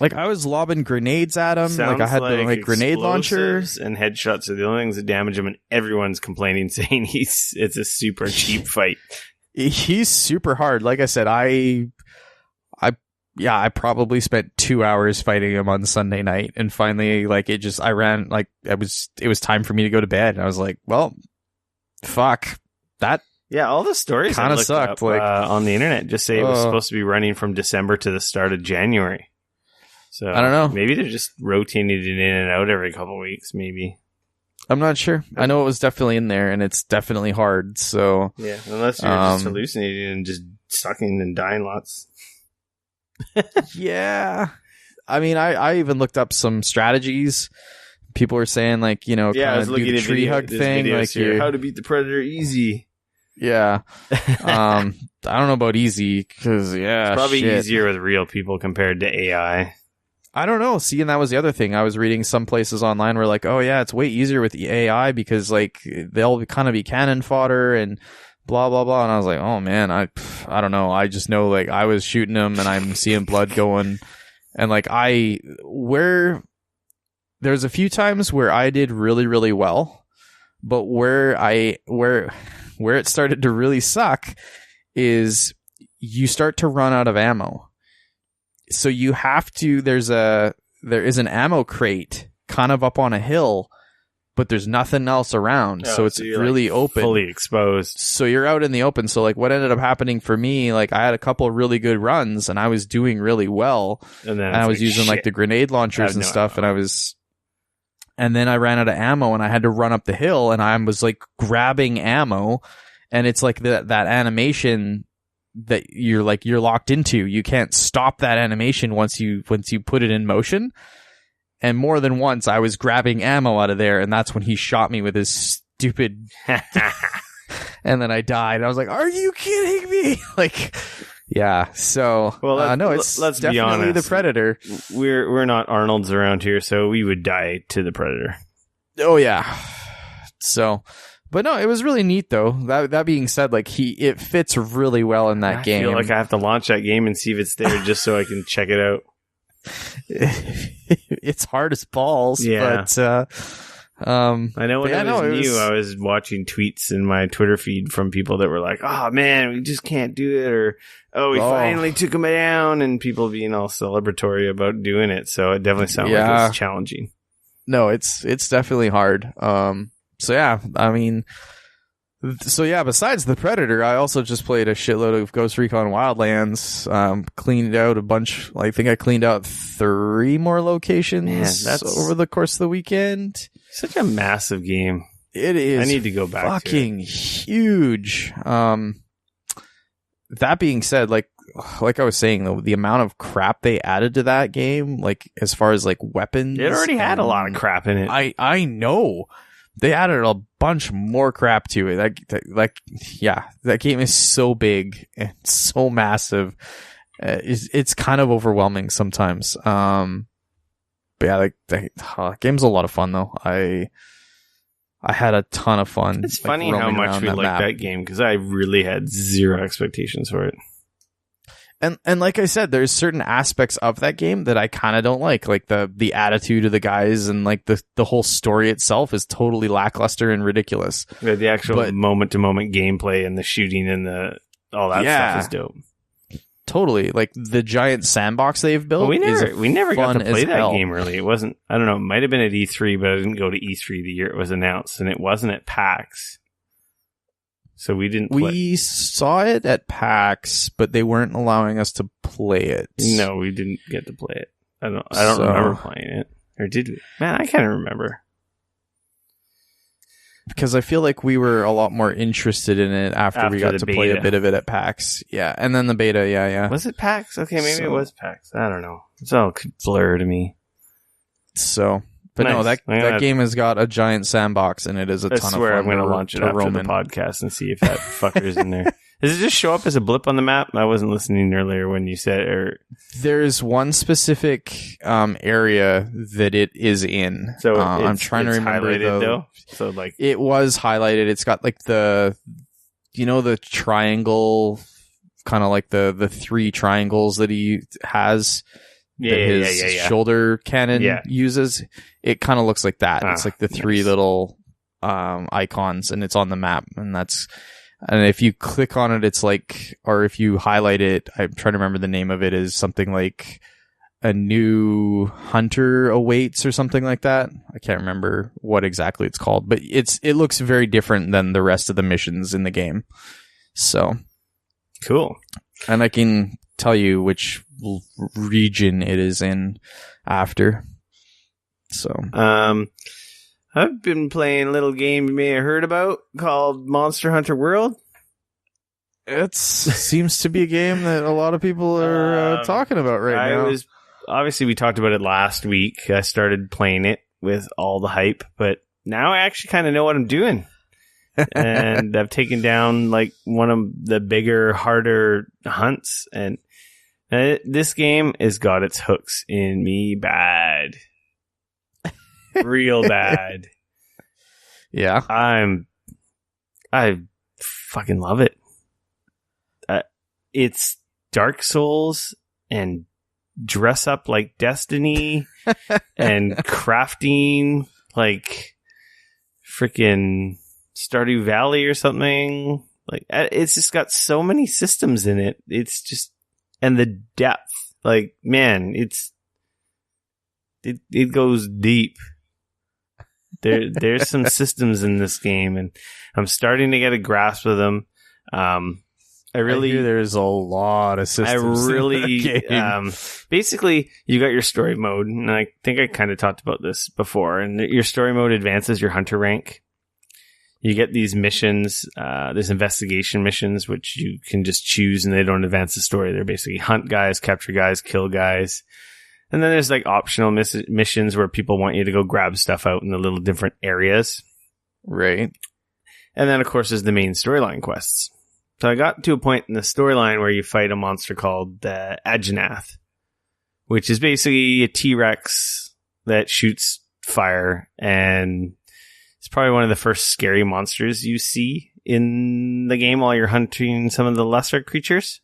Like, I was lobbing grenades at him. Like, I had the grenade launchers, and headshots are the only things that damage him. And everyone's complaining, saying it's a super cheap fight. He's super hard. Like I said, I yeah, I probably spent 2 hours fighting him on Sunday night, and finally, like, it was time for me to go to bed, and I was like, well, fuck, that Yeah, all the stories kind of looked sucked. up, Like, on the internet just say it was supposed to be running from December to the start of January. So I don't know. Maybe they're just rotating it in and out every couple of weeks, maybe. I'm not sure. I know it was definitely in there, and it's definitely hard, so... Yeah, unless you're just hallucinating and just sucking and dying lots. Yeah. I mean, I even looked up some strategies. People were saying, like, you know, I was looking do the at tree hug thing. Like, how to beat the predator easy. Yeah. I don't know about easy, because, yeah, it's probably shit. easier with real people compared to AI. I don't know. See, and that was the other thing. I was reading some places online where, like, oh, yeah, it's way easier with the AI because, like, they'll kind of be cannon fodder and blah, blah, blah. And I was like, oh, man, I don't know. I just know, like, I was shooting them and I'm seeing blood going. And, like, there's a few times where I did really, really well. But where it started to really suck is you start to run out of ammo. So you have to, there is an ammo crate kind of up on a hill, but there's nothing else around. So it's really, like, open. Fully exposed. So you're out in the open. So, like, what ended up happening for me, like, I had a couple of really good runs and I was doing really well. And I was using like the grenade launchers and stuff. Ammo. And then I ran out of ammo and I had to run up the hill and I was like grabbing ammo. And it's like that animation that you're locked into. You can't stop that animation once you put it in motion. And more than once I was grabbing ammo out of there, and that's when he shot me with his stupid and then I died. I was like, are you kidding me? Like, yeah. So no, it's let's definitely be honest. The Predator. We're not Arnold's around here, so we would die to the Predator. Oh yeah. So but no, it was really neat though. That being said, like, it fits really well in that game. I feel like I have to launch that game and see if it's there just so I can check it out. It's hard as balls, yeah. But I know when it was new, I was watching tweets in my Twitter feed from people that were like, "Oh man, we just can't do it," or "Oh, we finally took him down," and people being all celebratory about doing it. So it definitely sounded like it was challenging. No, it's definitely hard. So yeah, I mean, besides the Predator, I also just played a shitload of Ghost Recon Wildlands, cleaned out a bunch. I think I cleaned out 3 more locations over the course of the weekend. Such a massive game. It is. I need to go back fucking huge. That being said, like I was saying, though, the amount of crap they added to that game, like, as far as, like, weapons. It already had a lot of crap in it. I know. They added a bunch more crap to it. That game is so big and so massive. It's kind of overwhelming sometimes. But yeah, the game's a lot of fun though. I had a ton of fun. It's funny how much we liked that game because I really had zero expectations for it. And like I said, there's certain aspects of that game that I kind of don't like the attitude of the guys, and like the whole story itself is totally lackluster and ridiculous. Yeah, the actual moment to moment gameplay and the shooting and all that stuff is dope. Totally, like the giant sandbox they've built. Well, we never got to play that game really. It wasn't. I don't know. It might have been at E3, but I didn't go to E3 the year it was announced, and it wasn't at PAX. So we didn't. We saw it at PAX, but they weren't allowing us to play it. No, we didn't get to play it. I don't remember playing it, or did we? Man, I can't remember. Because I feel like we were a lot more interested in it after we got to play a bit of it at PAX. Yeah, and then the beta, yeah. Was it PAX? Okay, maybe it was PAX. I don't know. It's all blur to me. So, but nice. No, that game has got a giant sandbox, and it is a ton of fun. I swear I'm going to launch it after the podcast and see if that fucker's in there. Does it just show up as a blip on the map? I wasn't listening earlier when you said it. There's one specific area that it is in. So I'm trying to remember highlighted though. So like it was highlighted. It's got like the triangle, kind of like the 3 triangles that he has. His shoulder cannon uses. It kind of looks like that. It's like the 3 little icons, and it's on the map, and that's. And if you click on it, it's like, or if you highlight it, I'm trying to remember the name of it, is something like a new hunter awaits or something like that. I can't remember what exactly it's called, but it looks very different than the rest of the missions in the game. So cool. And I can tell you which region it is in after. So, I've been playing a little game you may have heard about called Monster Hunter World. It seems to be a game that a lot of people are talking about right now. Obviously, we talked about it last week. I started playing it with all the hype, but now I actually kind of know what I'm doing. And I've taken down like one of the bigger, harder hunts. And this game has got its hooks in me bad. Real bad. Yeah. I fucking love it. It's Dark Souls and dress up like Destiny and crafting like freaking Stardew Valley or something. Like, it's just got so many systems in it. It's just, and the depth, like, man, it goes deep. There's some systems in this game, and I'm starting to get a grasp of them. I hear there's a lot of systems. In the game. Basically, you got your story mode, and I think I kind of talked about this before. And your story mode advances your hunter rank. You get these missions, there's investigation missions, which you can just choose, and they don't advance the story. They're basically hunt guys, capture guys, kill guys. And then there's like optional missions where people want you to go grab stuff out in the little different areas. Right. And then, of course, there's the main storyline quests. So I got to a point in the storyline where you fight a monster called Adjanath, which is basically a T-Rex that shoots fire, and it's probably one of the first scary monsters you see in the game while you're hunting some of the lesser creatures.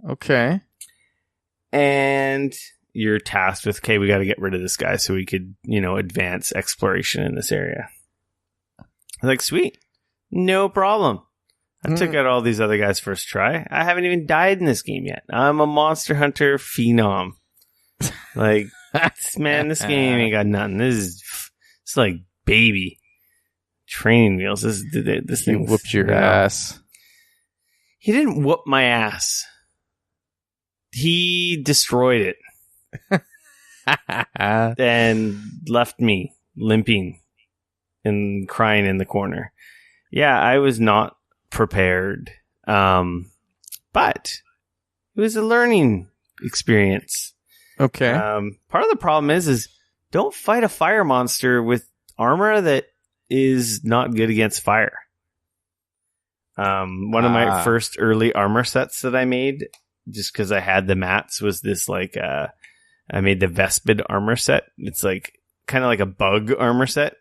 Okay. And you're tasked with, okay, we got to get rid of this guy so we could, advance exploration in this area. I was like, sweet. No problem. I took out all these other guys first try. I haven't even died in this game yet. I'm a Monster Hunter phenom. Like, man, this game ain't got nothing. It's like baby training wheels. This thing whooped your ass. He didn't whoop my ass. He destroyed it. And left me limping and crying in the corner. Yeah, I was not prepared. But it was a learning experience. Okay. Part of the problem is don't fight a fire monster with armor that is not good against fire. One of my first early armor sets that I made, just because I had the mats, was this like I made the Vespid armor set. It's like kind of like a bug armor set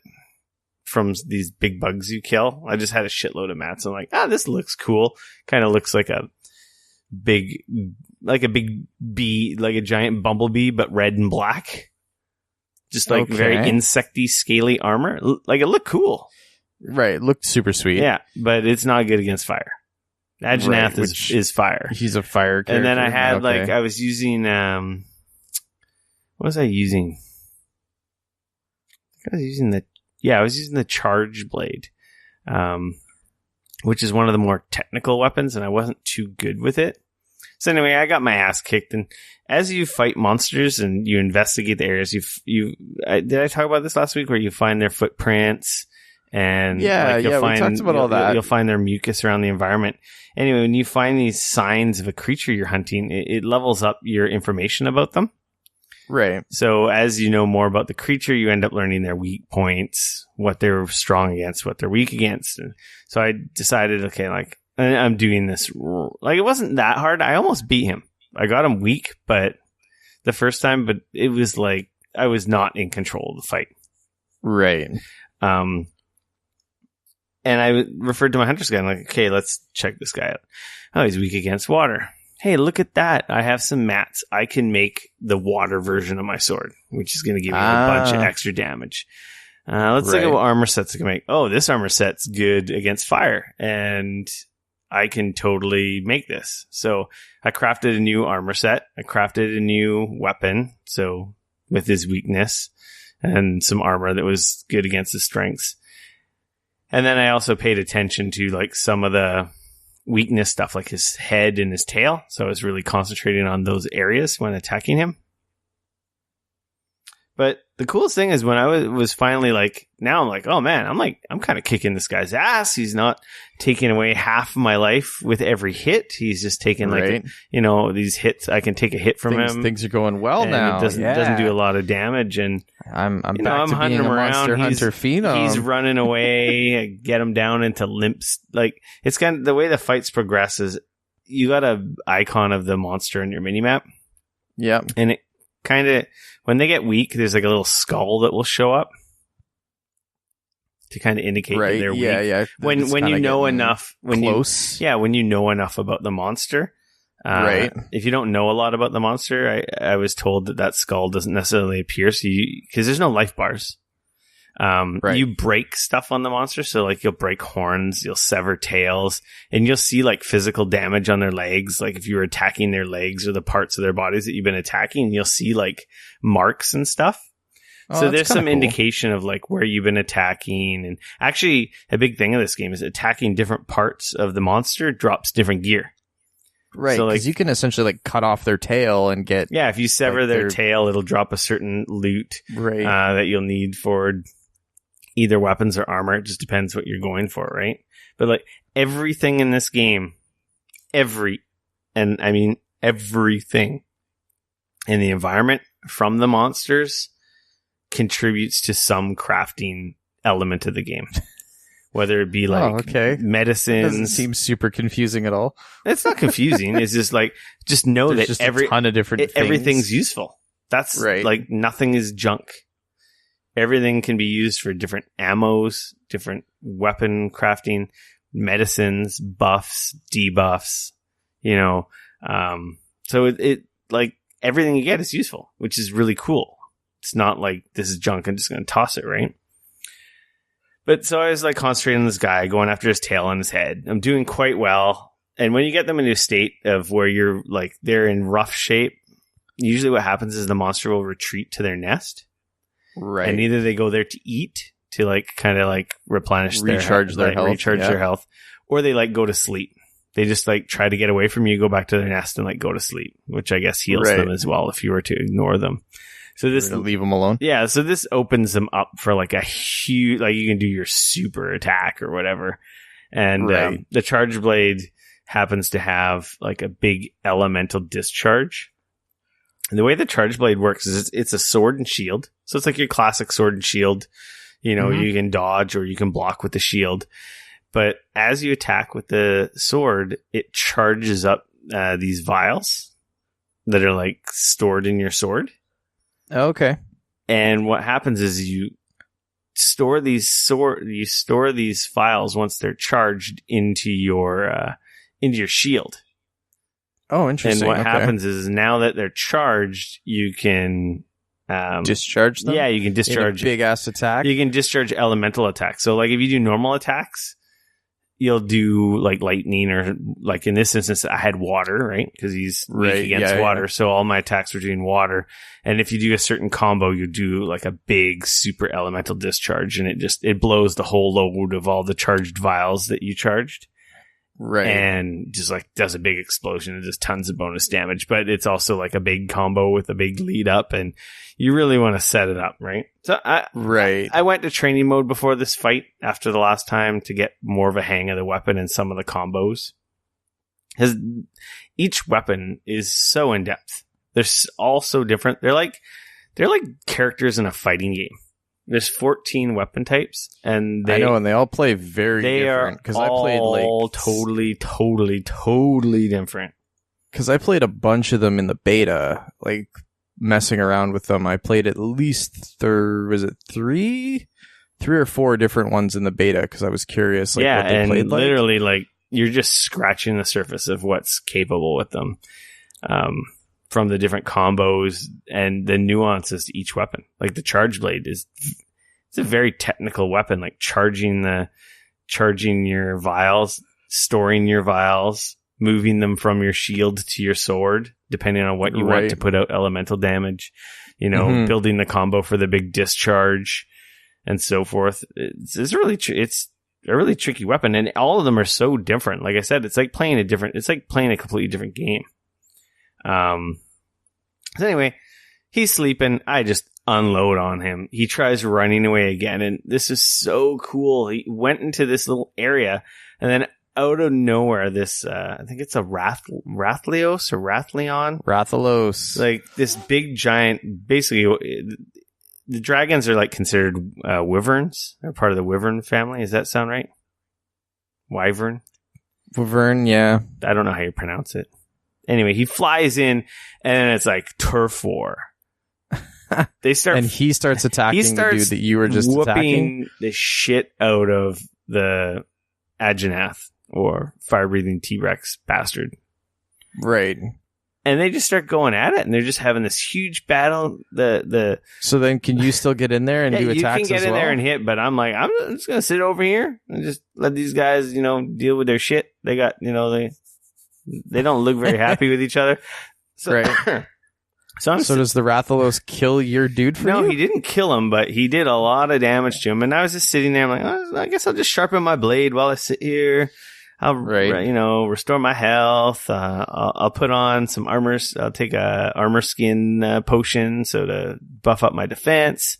from these big bugs you kill. I just had a shitload of mats. I'm like, this looks cool. Kind of looks like a big bee, like a giant bumblebee, but red and black. Just like very insecty, scaly armor. Like, it looked cool. Right. It looked super sweet. Yeah, but it's not good against fire. Adjanath is fire. He's a fire character. And then I had I was using, what was I using? I was using the charge blade, which is one of the more technical weapons, and I wasn't too good with it. So anyway, I got my ass kicked, and as you fight monsters and you investigate the areas, did I talk about this last week where you find their footprints? And we talked about all that. You'll find their mucus around the environment. Anyway, when you find these signs of a creature you're hunting, it levels up your information about them. Right. So as you know more about the creature, you end up learning their weak points, what they're strong against, what they're weak against. And so I decided, okay, like, I'm doing this. Like, it wasn't that hard. I almost beat him. I got him weak, but the first time, but it was like I was not in control of the fight. Right. And I referred to my hunter's guy. I'm like, okay, let's check this guy out. Oh, he's weak against water. Hey, look at that. I have some mats. I can make the water version of my sword, which is going to give me a bunch of extra damage. Let's think of what armor sets I can make. Oh, this armor set's good against fire, and I can totally make this. So I crafted a new armor set. I crafted a new weapon, so with his weakness, and some armor that was good against his strengths. And then I also paid attention to like some of the weakness stuff, like his head and his tail. So I was really concentrating on those areas when attacking him. But the coolest thing is when I was finally like, now I'm like, oh man, I'm kind of kicking this guy's ass. He's not taking away half of my life with every hit. He's just taking these hits. I can take a hit from him. Things are going well now. It doesn't do a lot of damage. And I'm back to hunting being him a around. Monster Hunter phenom. He's running away. I get him down into limps. Like it's kind of the way the fights progress is you got a icon of the monster in your minimap. Yeah. And it kind of, when they get weak, there's like a little skull that will show up to kind of indicate that they're weak. Yeah. When you know enough, when you know enough about the monster. If you don't know a lot about the monster, I was told that skull doesn't necessarily appear, so because there's no life bars. You break stuff on the monster, so like you'll break horns, you'll sever tails, and you'll see like physical damage on their legs. Like if you were attacking their legs or the parts of their bodies that you've been attacking, you'll see like marks and stuff. So there's some indication of like where you've been attacking. And actually a big thing of this game is attacking different parts of the monster drops different gear. Right, so because you can essentially like cut off their tail and get... Yeah, if you sever their tail, it'll drop a certain loot that you'll need for either weapons or armor. It just depends what you're going for, right? But like everything in this game, everything in the environment from the monsters contributes to some crafting element of the game. Whether it be like medicines. Doesn't seem super confusing at all. It's not confusing. It's just like, just know There's that just a ton of different things. Everything's useful. That's like nothing is junk. Everything can be used for different ammos, different weapon crafting, medicines, buffs, debuffs, so it like everything you get is useful, which is really cool. It's not like this is junk. I'm just going to toss it, right? But so I was like concentrating on this guy, going after his tail and his head. I'm doing quite well. And when you get them into a state of where you're like, they're in rough shape, usually what happens is the monster will retreat to their nest. Right. And either they go there to eat, to like kind of like replenish recharge their health, or they like go to sleep. They just like try to get away from you, go back to their nest and like go to sleep, which I guess heals them as well if you were to ignore them. So this leave them alone. Yeah, so this opens them up for like a huge, like you can do your super attack or whatever. And the charge blade happens to have like a big elemental discharge. And the way the charge blade works is it's a sword and shield. So it's like your classic sword and shield. You can dodge or you can block with the shield. But as you attack with the sword, it charges up these vials that are like stored in your sword. Okay. And what happens is you store these files once they're charged into your shield. Oh, interesting. And what happens is now that they're charged, you can discharge them. Yeah, you can discharge big ass attack. You can discharge elemental attacks. So, like if you do normal attacks, you'll do like lightning, or like in this instance, I had water, right? Because he's weak against water. Yeah. So all my attacks were doing water. And if you do a certain combo, you do like a big super elemental discharge, and it blows the whole load of all the charged vials that you charged. Right. And just like does a big explosion and does tons of bonus damage. But it's also like a big combo with a big lead up, and you really want to set it up, right? So I went to training mode before this fight after the last time to get more of a hang of the weapon and some of the combos. Because each weapon is so in depth. They're all so different. They're like characters in a fighting game. There's 14 weapon types, and they all play very different. Because I played like totally different. Because I played a bunch of them in the beta, like messing around with them. I played at least three or four different ones in the beta because I was curious. Like, what they played like. Literally, like you're just scratching the surface of what's capable with them. From the different combos and the nuances to each weapon. Like the charge blade it's it's a very technical weapon, like charging your vials, storing your vials, moving them from your shield to your sword, depending on what you want to put out elemental damage, building the combo for the big discharge and so forth. It's a really tricky weapon, and all of them are so different. Like I said, it's like playing a completely different game. So anyway, he's sleeping. I just unload on him. He tries running away again, and this is so cool. He went into this little area, and then out of nowhere, this I think it's a Rathalos or Rathleon. Rathalos. Like this big giant. Basically, the dragons are like considered wyverns. They're part of the wyvern family. Does that sound right? Wyvern. Wyvern, yeah. I don't know how you pronounce it. Anyway, he flies in, and then it's like turf war. They start, and he starts attacking the dude that you were just attacking. The shit out of the Agenath, or fire-breathing T-Rex bastard. Right. And they just start going at it, and they're just having this huge battle. So then, can you still get in there and do attacks as well? You can get in there and hit, but I'm like, I'm just gonna sit over here and just let these guys, deal with their shit. They got, they don't look very happy with each other. So, right. So does the Rathalos kill your dude for you? No, he didn't kill him, but he did a lot of damage to him. And I was just sitting there, I'm like, oh, I guess I'll just sharpen my blade while I sit here. I'll, restore my health. I'll put on some armor. I'll take a armor skin potion to buff up my defense.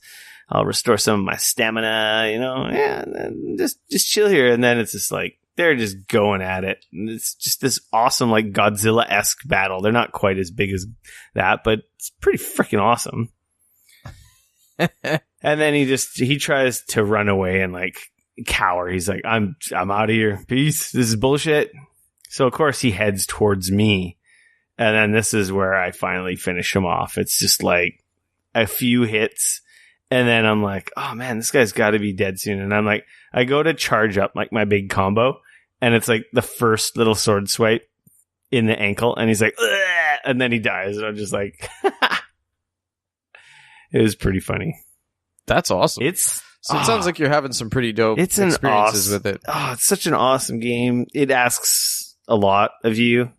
I'll restore some of my stamina. And then just chill here. And then it's just like they're just going at it. And it's just this awesome, like Godzilla-esque battle. They're not quite as big as that, but it's pretty freaking awesome. And then he tries to run away and like cower. He's like, I'm out of here. Peace. This is bullshit. So of course he heads towards me. And then this is where I finally finish him off. It's just like a few hits. And then I'm like, oh man, this guy's got to be dead soon. And I'm like, I go to charge up like my big combo. And it's like the first little sword swipe in the ankle. And he's like, ugh! And then he dies. And I'm just like, it was pretty funny. That's awesome. It sounds like you're having some pretty dope experiences with it. Oh, it's such an awesome game. It asks a lot of you.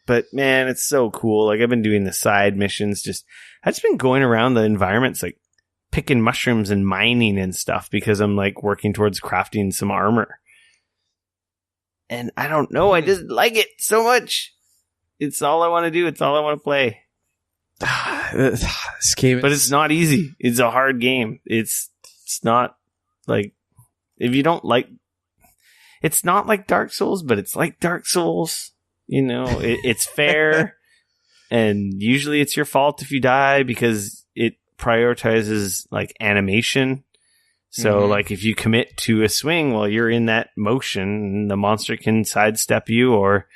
But man, it's so cool. Like I've been doing the side missions. I've just been going around the environments, like picking mushrooms and mining and stuff because I'm like working towards crafting some armor. And I don't know. I just like it so much. It's all I want to do. It's all I want to play. This game, but it's not easy. It's a hard game. It's not like if you don't like. It's not like Dark Souls, but it's like Dark Souls. It's fair, and usually it's your fault if you die because it prioritizes like animation. So like if you commit to a swing while you're in that motion, the monster can sidestep you or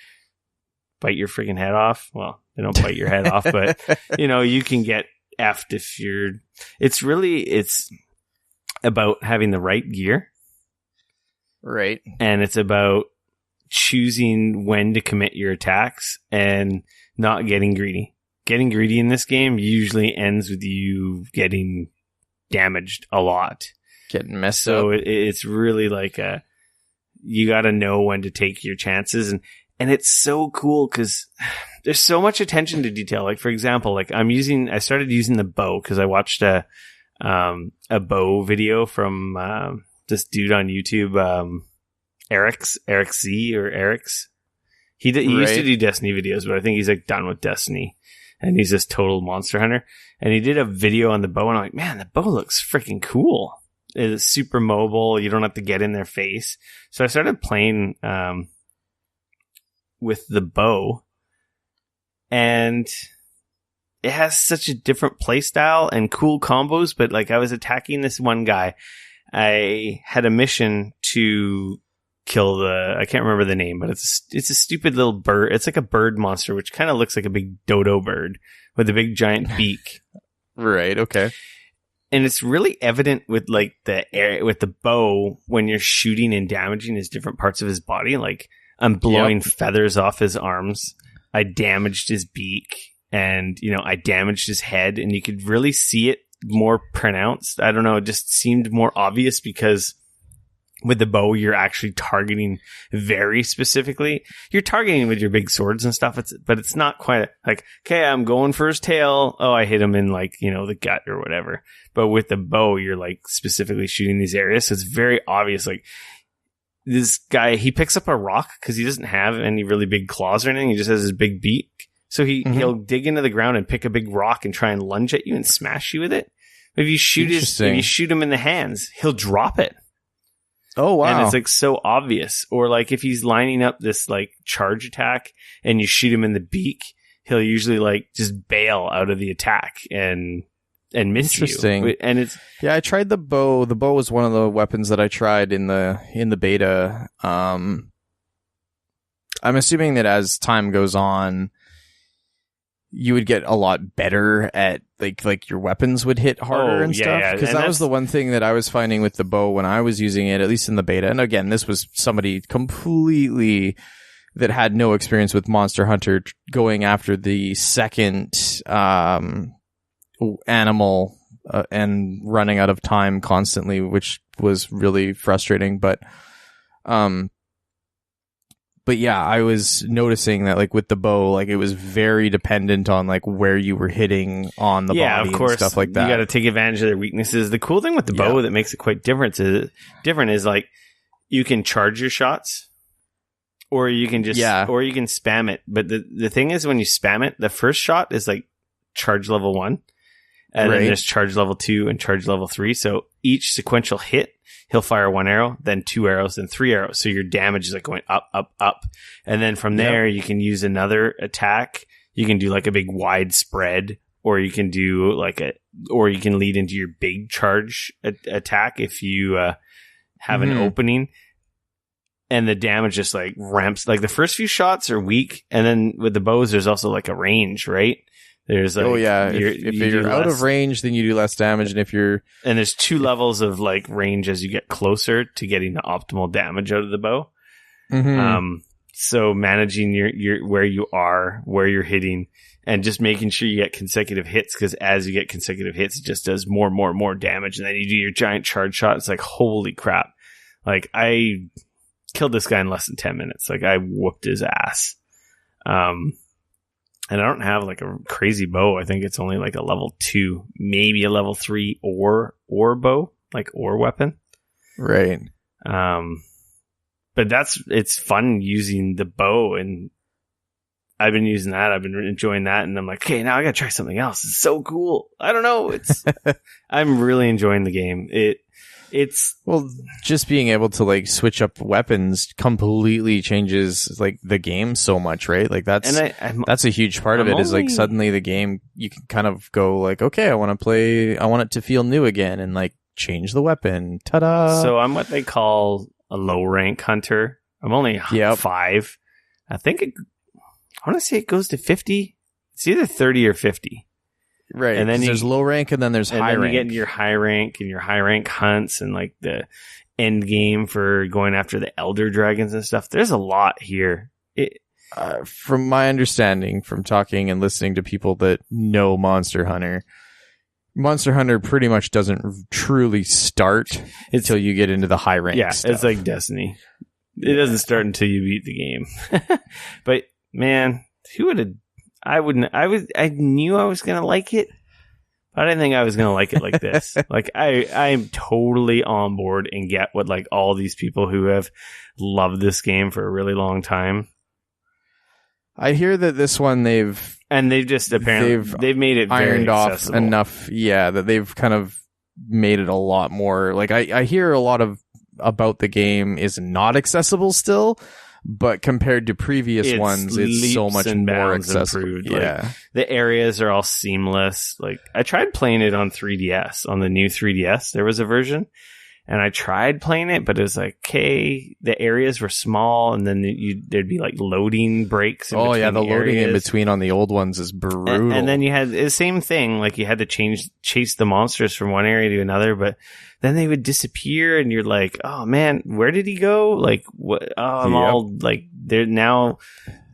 bite your freaking head off. Well, they don't bite your head off, but you can get effed if you're. It's about having the right gear, right? And it's about choosing when to commit your attacks and not getting greedy. Getting greedy in this game usually ends with you getting damaged a lot. Getting messed up. So it's really like you got to know when to take your chances. And it's so cool because there's so much attention to detail. Like, for example, like I started using the bow because I watched a bow video from this dude on YouTube, Eric's. He used to do Destiny videos, but I think he's like done with Destiny. And he's this total monster hunter. And he did a video on the bow, and I'm like, man, the bow looks freaking cool. It's super mobile. You don't have to get in their face. So I started playing with the bow. And it has such a different play style and cool combos. But like I was attacking this one guy. I had a mission to kill I can't remember the name, but it's a stupid little bird. It's like a bird monster, which kind of looks like a big dodo bird with a big giant beak. Right. Okay. And it's really evident with like with the bow when you're shooting and damaging his different parts of his body. Like I'm blowing feathers off his arms. I damaged his beak and, I damaged his head, and you could really see it more pronounced. I don't know. It just seemed more obvious because with the bow, you're actually targeting very specifically. You're targeting with your big swords and stuff, but it's not quite like, okay, I'm going for his tail. Oh, I hit him in like, the gut or whatever. But with the bow, you're like specifically shooting these areas. So it's very obvious. Like this guy, he picks up a rock because he doesn't have any really big claws or anything. He just has his big beak. So he'll dig into the ground and pick a big rock and try and lunge at you and smash you with it. If you shoot him in the hands, he'll drop it. Oh, wow. And it's like so obvious. Or like if he's lining up this like charge attack and you shoot him in the beak, he'll usually like just bail out of the attack and miss you. And it's I tried the bow. The bow was one of the weapons that I tried in the beta. I'm assuming that as time goes on, you would get a lot better at like your weapons would hit harder and stuff. Because that was the one thing that I was finding with the bow when I was using it, at least in the beta. And again, this was somebody completely that had no experience with Monster Hunter going after the second animal and running out of time constantly, which was really frustrating. But yeah, I was noticing that like with the bow, like it was very dependent on like where you were hitting on the body of course, and stuff like that. You got to take advantage of their weaknesses. The cool thing with the bow that makes it quite different is like you can charge your shots, or you can just or you can spam it. But the thing is, when you spam it, the first shot is like charge level 1, and then there's charge level 2 and charge level 3. So each sequential hit, he'll fire 1 arrow, then 2 arrows, then 3 arrows. So your damage is like going up, up, up. And then from there, you can use another attack. You can do like a big wide spread, or you can do or you can lead into your big charge attack if you have an opening. And the damage just like ramps. Like the first few shots are weak. And then with the bows, there's also like a range, right? There's like, if you're out of range, then you do less damage, and there's 2 levels of like range as you get closer to getting the optimal damage out of the bow. So managing your where you are, where you're hitting, and just making sure you get consecutive hits, because as you get consecutive hits, it just does more and more and more damage, and then you do your giant charge shot. It's like, holy crap! Like I killed this guy in less than 10 minutes. Like I whooped his ass. And I don't have like a crazy bow. I think it's only like a level 2, maybe a level 3 or bow, like or weapon. Right. But it's fun using the bow, and I've been using that. I've been enjoying that, and I'm like, okay, now I gotta try something else. It's so cool. I don't know. I'm really enjoying the game. It's just being able to like switch up weapons completely changes like the game so much, right? Like that's a huge part of it. Is like suddenly the game, you can kind of go like, okay, I want it to feel new again, and like change the weapon. Ta-da! So I'm what they call a low rank hunter. I'm only 5. I think I want to say it goes to 50. It's either 30 or 50. Right, and then there's low rank, and then there's high rank. You get your high rank and your high rank hunts, and like the end game for going after the elder dragons and stuff. There's a lot here. From my understanding, from talking and listening to people that know Monster Hunter pretty much doesn't truly start until you get into the high rank. Yeah, stuff. It's like Destiny. It doesn't start until you beat the game. But man, who would have? I knew I was going to like it, but I didn't think I was going to like it like this. Like I'm totally on board and get what like all these people who have loved this game for a really long time. I hear that this one they've just apparently they've made it very ironed off enough. Yeah, that they've kind of made it a lot more. Like I hear a lot about the game is not accessible still. But compared to previous ones, it's so much more accessible. Yeah. Like, the areas are all seamless. Like I tried playing it on 3DS, on the new 3DS. There was a version, and I tried playing it, but it was like, okay, the areas were small, and then there'd be like loading breaks. The loading in between on the old ones is brutal. And then you had the same thing, like you had to chase the monsters from one area to another, but then they would disappear, and you're like, oh man, where did he go? Like, what? Oh, I'm all like, they're now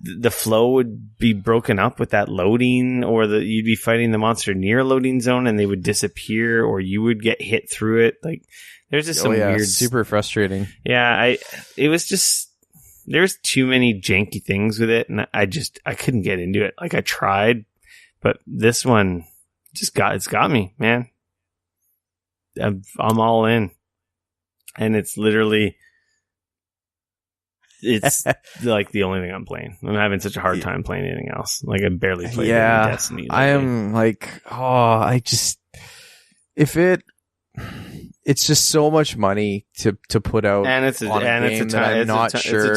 the flow would be broken up with that loading, or you'd be fighting the monster near a loading zone and they would disappear, or you would get hit through it. Like, there's just some weird, super frustrating. Yeah, there's too many janky things with it, and I couldn't get into it. Like, I tried, but this one it's got me, man. I'm all in, and it's literally. It's like the only thing I'm playing. I'm having such a hard time playing anything else. Like, I barely played any Destiny. I am like, it's just so much money to put out, and it's a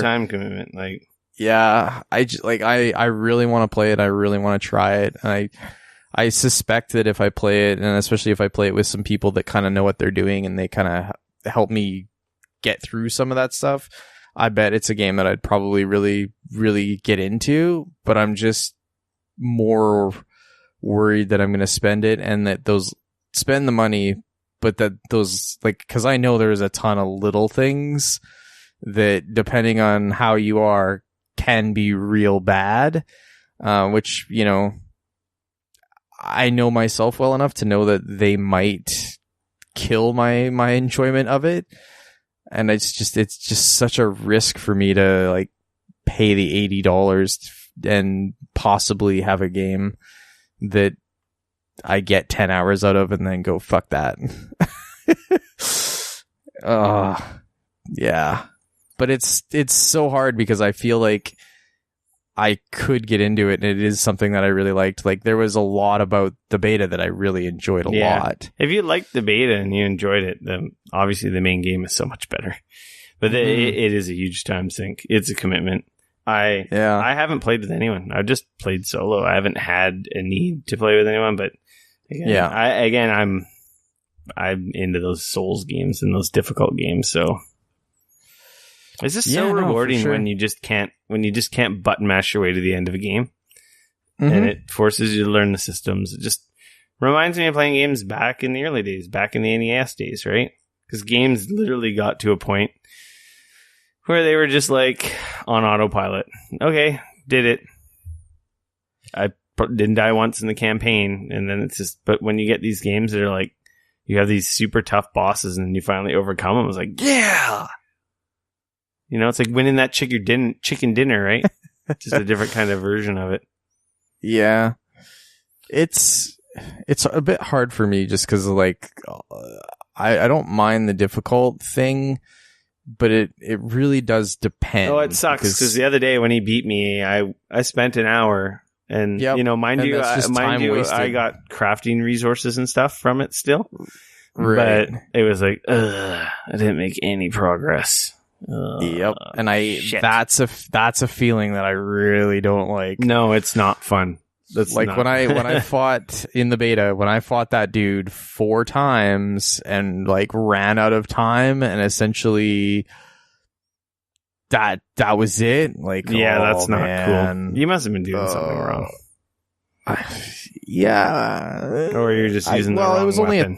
time commitment. Like, yeah, I really want to play it. I really want to try it. And I suspect that if I play it, and especially if I play it with some people that kind of know what they're doing and they kind of help me get through some of that stuff, I bet it's a game that I'd probably really, really get into, but I'm just more worried that I'm going to spend it and that spend the money, but that because I know there's a ton of little things that, depending on how you are, can be real bad, which, I know myself well enough to know that they might kill my enjoyment of it. And it's just such a risk for me to like pay the $80 and possibly have a game that I get 10 hours out of and then go, fuck that. Yeah. But it's so hard because I feel like I could get into it, and it is something that I really liked. Like, there was a lot about the beta that I really enjoyed a lot. If you liked the beta and you enjoyed it, then obviously the main game is so much better. But it is a huge time sink. It's a commitment. I haven't played with anyone. I've just played solo. I haven't had a need to play with anyone. But again, I'm into those Souls games and those difficult games. So it's just so rewarding when you just can't button mash your way to the end of a game, and it forces you to learn the systems. It just reminds me of playing games back in the early days, back in the NES days, right? Because games literally got to a point where they were just like on autopilot. Okay, did it. I didn't die once in the campaign, and then it's just. But when you get these games that are like, you have these super tough bosses, and you finally overcome them, it's like, yeah. It's like winning that chicken dinner, right? Just a different kind of version of it. Yeah. It's a bit hard for me just because, like, I don't mind the difficult thing, but it really does depend. Oh, it sucks because the other day when he beat me, I spent an hour, and mind you, I got crafting resources and stuff from it still, right. But it was like, I didn't make any progress. Yep, and that's a feeling that I really don't like. No, it's not fun. That's like not. when I fought in the beta, when I fought that dude 4 times and like ran out of time, and essentially that was it. Like, that's not cool. You must have been doing something wrong. Yeah, or you're just using the wrong weapon.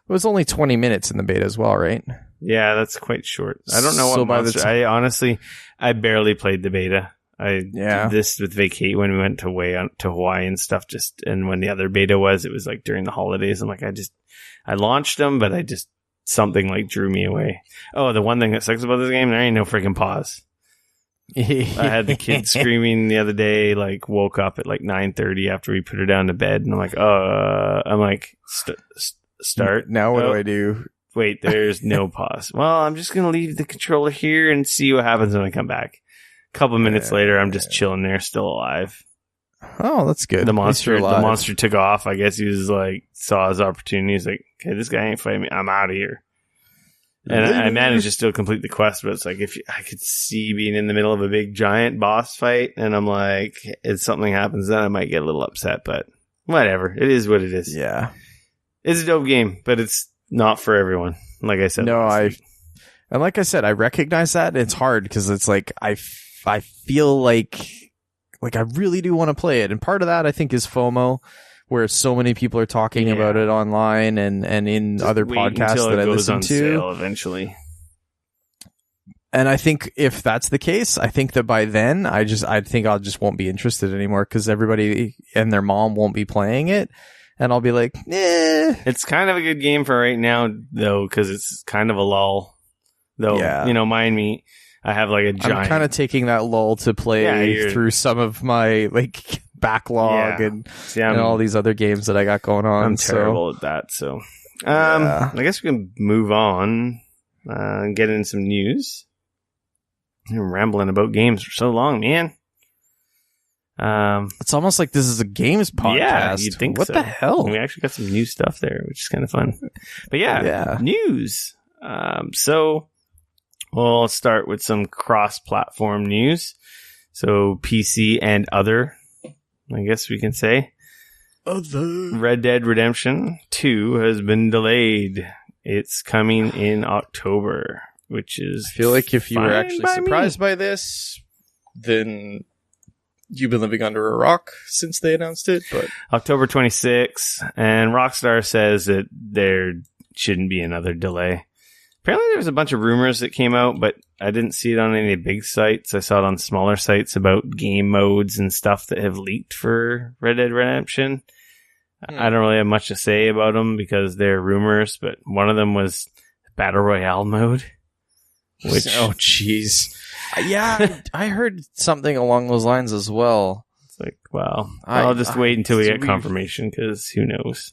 It was only 20 minutes in the beta as well, right? Yeah, that's quite short. I don't know what monster. I barely played the beta. I did this with Vacate when we went to Hawaii and stuff. And when the other beta was, it was like during the holidays. I'm like, I launched them, but something like drew me away. Oh, the one thing that sucks about this game, there ain't no freaking pause. I had the kid screaming the other day, like woke up at like 9:30 after we put her down to bed, and I'm like, start. Now what do I do? Wait, there's no pause. Well, I'm just going to leave the controller here and see what happens when I come back. A couple minutes later, I'm just chilling there, still alive. Oh, that's good. The monster took off. I guess he was like, saw his opportunity. He's like, okay, this guy ain't fighting me. I'm out of here. And I managed to still complete the quest, but it's like, I could see being in the middle of a big giant boss fight, and I'm like, if something happens, then I might get a little upset, but whatever. It is what it is. Yeah. It's a dope game, but it's not for everyone. Like I said. No, and like I said, I recognize that. It's hard because it's like, I feel like I really do want to play it. And part of that, I think, is FOMO, where so many people are talking about it online and in just other podcasts that I listen to. Sale eventually. And I think if that's the case, I think that by then I think I'll just won't be interested anymore because everybody and their mom won't be playing it. And I'll be like, It's kind of a good game for right now, though, because it's kind of a lull. Though, mind me, I have like a giant... I'm kind of taking that lull to play through some of my like backlog and all these other games that I got going on. I'm terrible at that, so... I guess we can move on and get into some news. I'm rambling about games for so long, man. It's almost like this is a games podcast. Yeah, you'd think what so. the hell? We actually got some new stuff there, which is kind of fun. But news. So we'll start with some cross-platform news. So PC and other, I guess we can say. Red Dead Redemption 2 has been delayed. It's coming in October, which is... I feel like if you were actually surprised by this, then you've been living under a rock since they announced it. But October 26th, and Rockstar says that there shouldn't be another delay. Apparently there was a bunch of rumors that came out, but I didn't see it on any big sites. I saw it on smaller sites about game modes and stuff that have leaked for Red Dead Redemption. I don't really have much to say about them because they're rumors, but one of them was Battle Royale mode. Which, oh, jeez. Yeah, I heard something along those lines as well. It's like, well, I'll just wait until we get confirmation because who knows?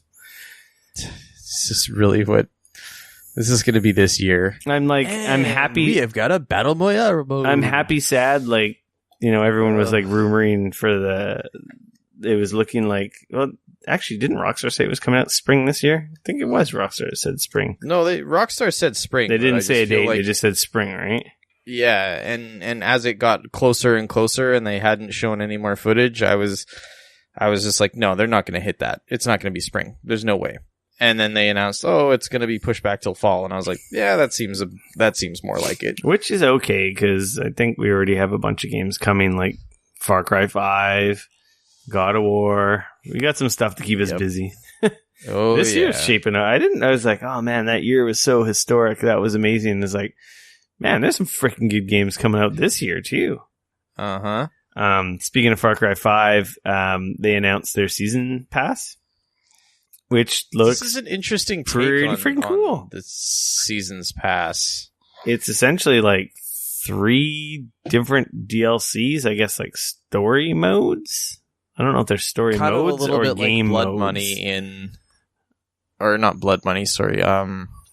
It's just really what... This is going to be this year. I'm happy. We have got a Battle Royale mode. I'm happy, sad. Like, everyone was like rumoring for it was looking like, well, actually, didn't Rockstar say it was coming out spring this year? I think it was Rockstar that said spring. No, Rockstar said spring. They didn't say a date. They just said spring, right? Yeah, and as it got closer and closer and they hadn't shown any more footage, I was just like, no, they're not going to hit that. It's not going to be spring. There's no way. And then they announced, it's going to be pushed back till fall. And I was like, yeah, that seems more like it. Which is okay, because I think we already have a bunch of games coming, like Far Cry 5, God of War. We got some stuff to keep us busy. This year's shaping up. I was like, oh man, that year was so historic. That was amazing. It's like, man, there's some freaking good games coming out this year, too. Uh-huh. Speaking of Far Cry 5, they announced their season pass. Which looks this is an interesting take pretty on, freaking cool. The season's pass. It's essentially like 3 different DLCs, I guess, like story modes. I don't know if they're story kind modes of a little or bit game like Blood modes. Money or not Blood Money. Sorry,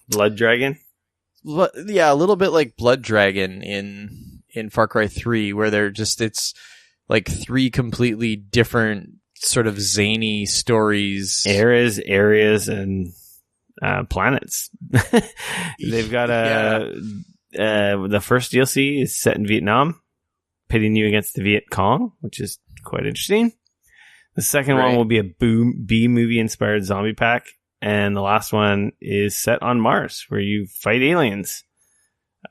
Blood Dragon. Yeah, a little bit like Blood Dragon in Far Cry 3, where it's like 3 completely different sort of zany stories, areas, and planets. They've got the first DLC is set in Vietnam, pitting you against the Viet Cong, which is quite interesting. The second one will be a B-movie inspired zombie pack, and the last one is set on Mars, where you fight aliens.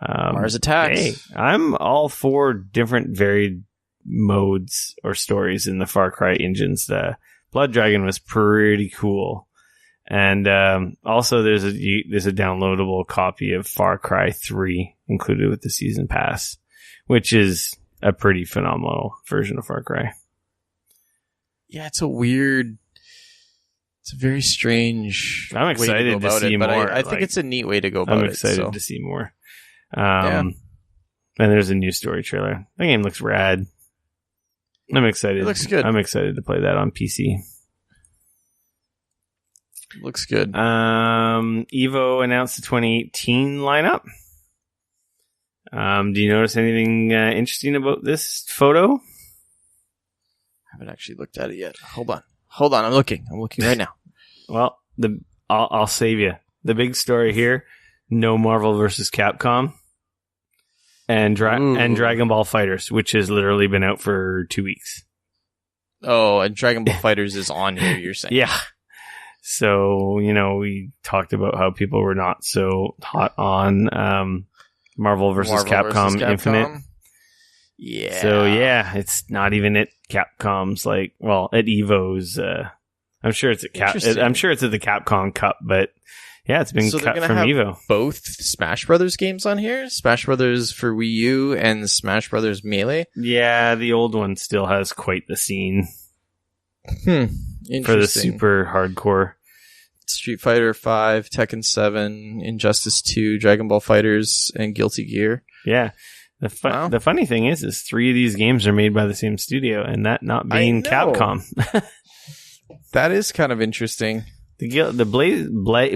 Mars Attacks. Hey, I'm all for different varied modes or stories in the Far Cry engines. The Blood Dragon was pretty cool, and also there's a downloadable copy of Far Cry 3 included with the season pass, which is a pretty phenomenal version of Far Cry. Yeah, it's a very strange. I'm excited to see more. I think it's a neat way to go about it. I'm excited to see more. And there's a new story trailer. The game looks rad. I'm excited. It looks good. I'm excited to play that on PC. Looks good. Evo announced the 2018 lineup. Do you notice anything interesting about this photo? I haven't actually looked at it yet. Hold on. I'm looking right now. Well, I'll save you. The big story here: no Marvel vs. Capcom. And Dragon Ball Fighters, which has literally been out for 2 weeks. Oh, and Dragon Ball Fighters is on here, you're saying? Yeah. So, we talked about how people were not so hot on Marvel vs. Capcom Infinite. Yeah. So, yeah, it's not even at Capcom's, at Evo's. I'm sure it's at the Capcom Cup, but Yeah, it's been So they're cut gonna from have Evo. both Smash Brothers games on here? Smash Brothers for Wii U and Smash Brothers Melee? Yeah, the old one still has quite the scene Interesting. for the super hardcore. Street Fighter 5, Tekken 7, Injustice 2, Dragon Ball Fighters, and Guilty Gear. Yeah. Wow. The funny thing is 3 of these games are made by the same studio, and that not being Capcom. That is kind of interesting. The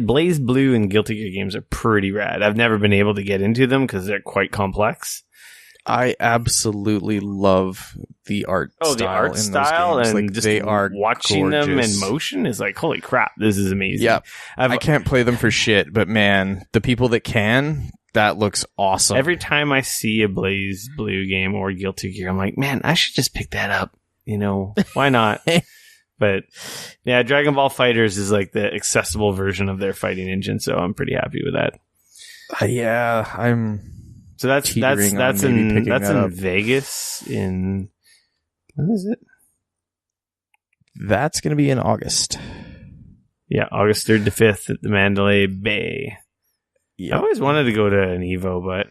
Blaze Blue and Guilty Gear games are pretty rad. I've never been able to get into them because they're quite complex. I absolutely love the art style. The art in those style games. and Like, just they are watching them in gorgeous. motion is like, holy crap, this is amazing. Yeah, I can't play them for shit, but man, the people that can, that looks awesome. Every time I see a Blaze Blue game or Guilty Gear, I'm like, man, I should just pick that up. You know, why not? But yeah, Dragon Ball Fighters is like the accessible version of their fighting engine, so I'm pretty happy with that. Yeah, I'm. So that's teetering on maybe in picking that up. Vegas in when is it? That's going to be in August. Yeah, August 3rd to 5th at the Mandalay Bay. Yep. I always wanted to go to an Evo, but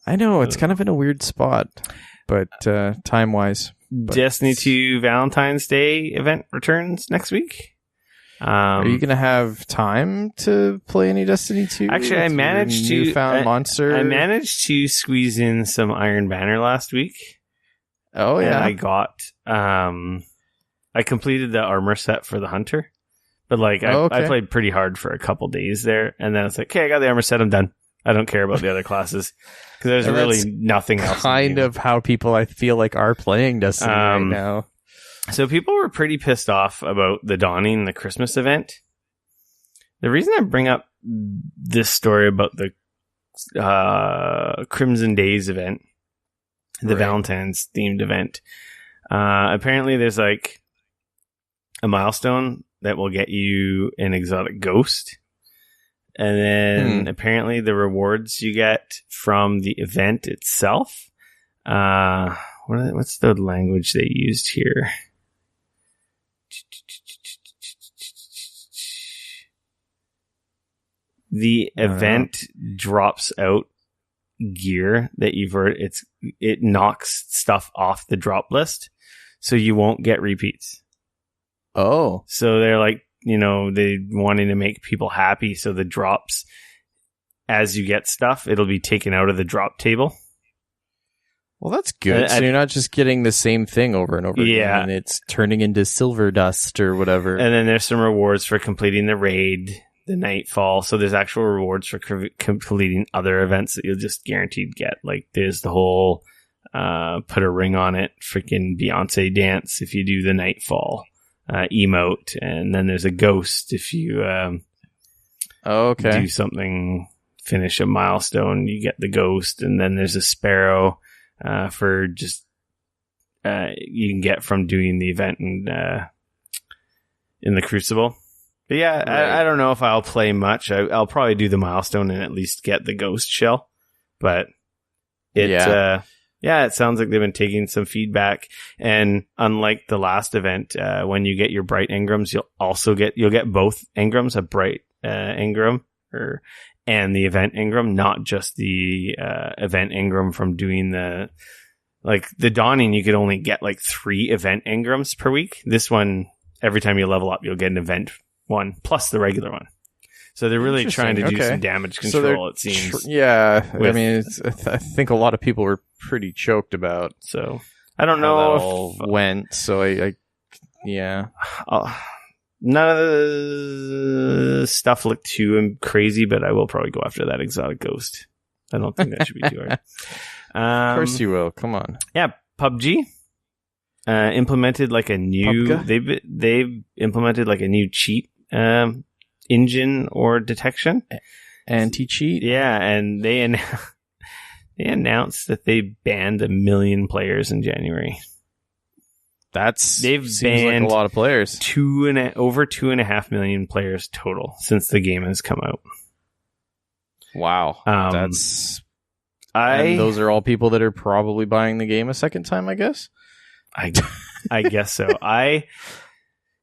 I know it's kind of in a weird spot, but time wise. Destiny 2 Valentine's Day event returns next week. Are you going to have time to play any Destiny 2? Actually, I managed to Newfound Monster. I managed to squeeze in some Iron Banner last week. Oh yeah, And I got I completed the armor set for the Hunter. But like I played pretty hard for a couple days there, and then it's like, okay, I got the armor set, I'm done. I don't care about the other classes because there's really nothing else. Kind of how people I feel like are playing Destiny right now. So people were pretty pissed off about the Dawning, the Christmas event. The reason I bring up this story about the Crimson Days event, the Valentine's themed event, apparently there's like a milestone that will get you an exotic ghost. And then apparently the rewards you get from the event itself. What's the language they used here? The event drops out gear that it knocks stuff off the drop list, so you won't get repeats. Oh. So they're like, they wanting to make people happy, so the drops, as you get stuff, it'll be taken out of the drop table. Well, that's good. So you're not just getting the same thing over and over Yeah. again, and it's turning into silver dust or whatever. And then there's some rewards for completing the raid, the Nightfall. So there's actual rewards for completing other events that you'll just guaranteed get. Like there's the whole put a ring on it, freaking Beyonce dance if you do the Nightfall emote. And then there's a ghost if you do something, finish a milestone, you get the ghost. And then there's a sparrow for just you can get from doing the event in the Crucible. But yeah, I don't know if I'll play much. I'll probably do the milestone and at least get the ghost shell. But it sounds like they've been taking some feedback. And unlike the last event, when you get your bright engrams, you'll get both engrams, a bright engram and the event engram, not just the event engram from doing the Dawning. You could only get like 3 event engrams per week. This one, every time you level up, you'll get an event one plus the regular one. So they're really trying to do some damage control, it seems. I mean, I think a lot of people were pretty choked about. So I don't know how that all went. So none of the stuff looked too crazy, but I will probably go after that exotic ghost. I don't think that should be too hard. Of course you will. Come on. Yeah, PUBG implemented like a new. They've implemented like a new cheat engine or detection, anti-cheat. Yeah, and they announced that they banned 1 million players in January. They've banned like a lot of players. Over 2.5 million players total since the game has come out. Wow, and those are all people that are probably buying the game a second time, I guess. I guess so.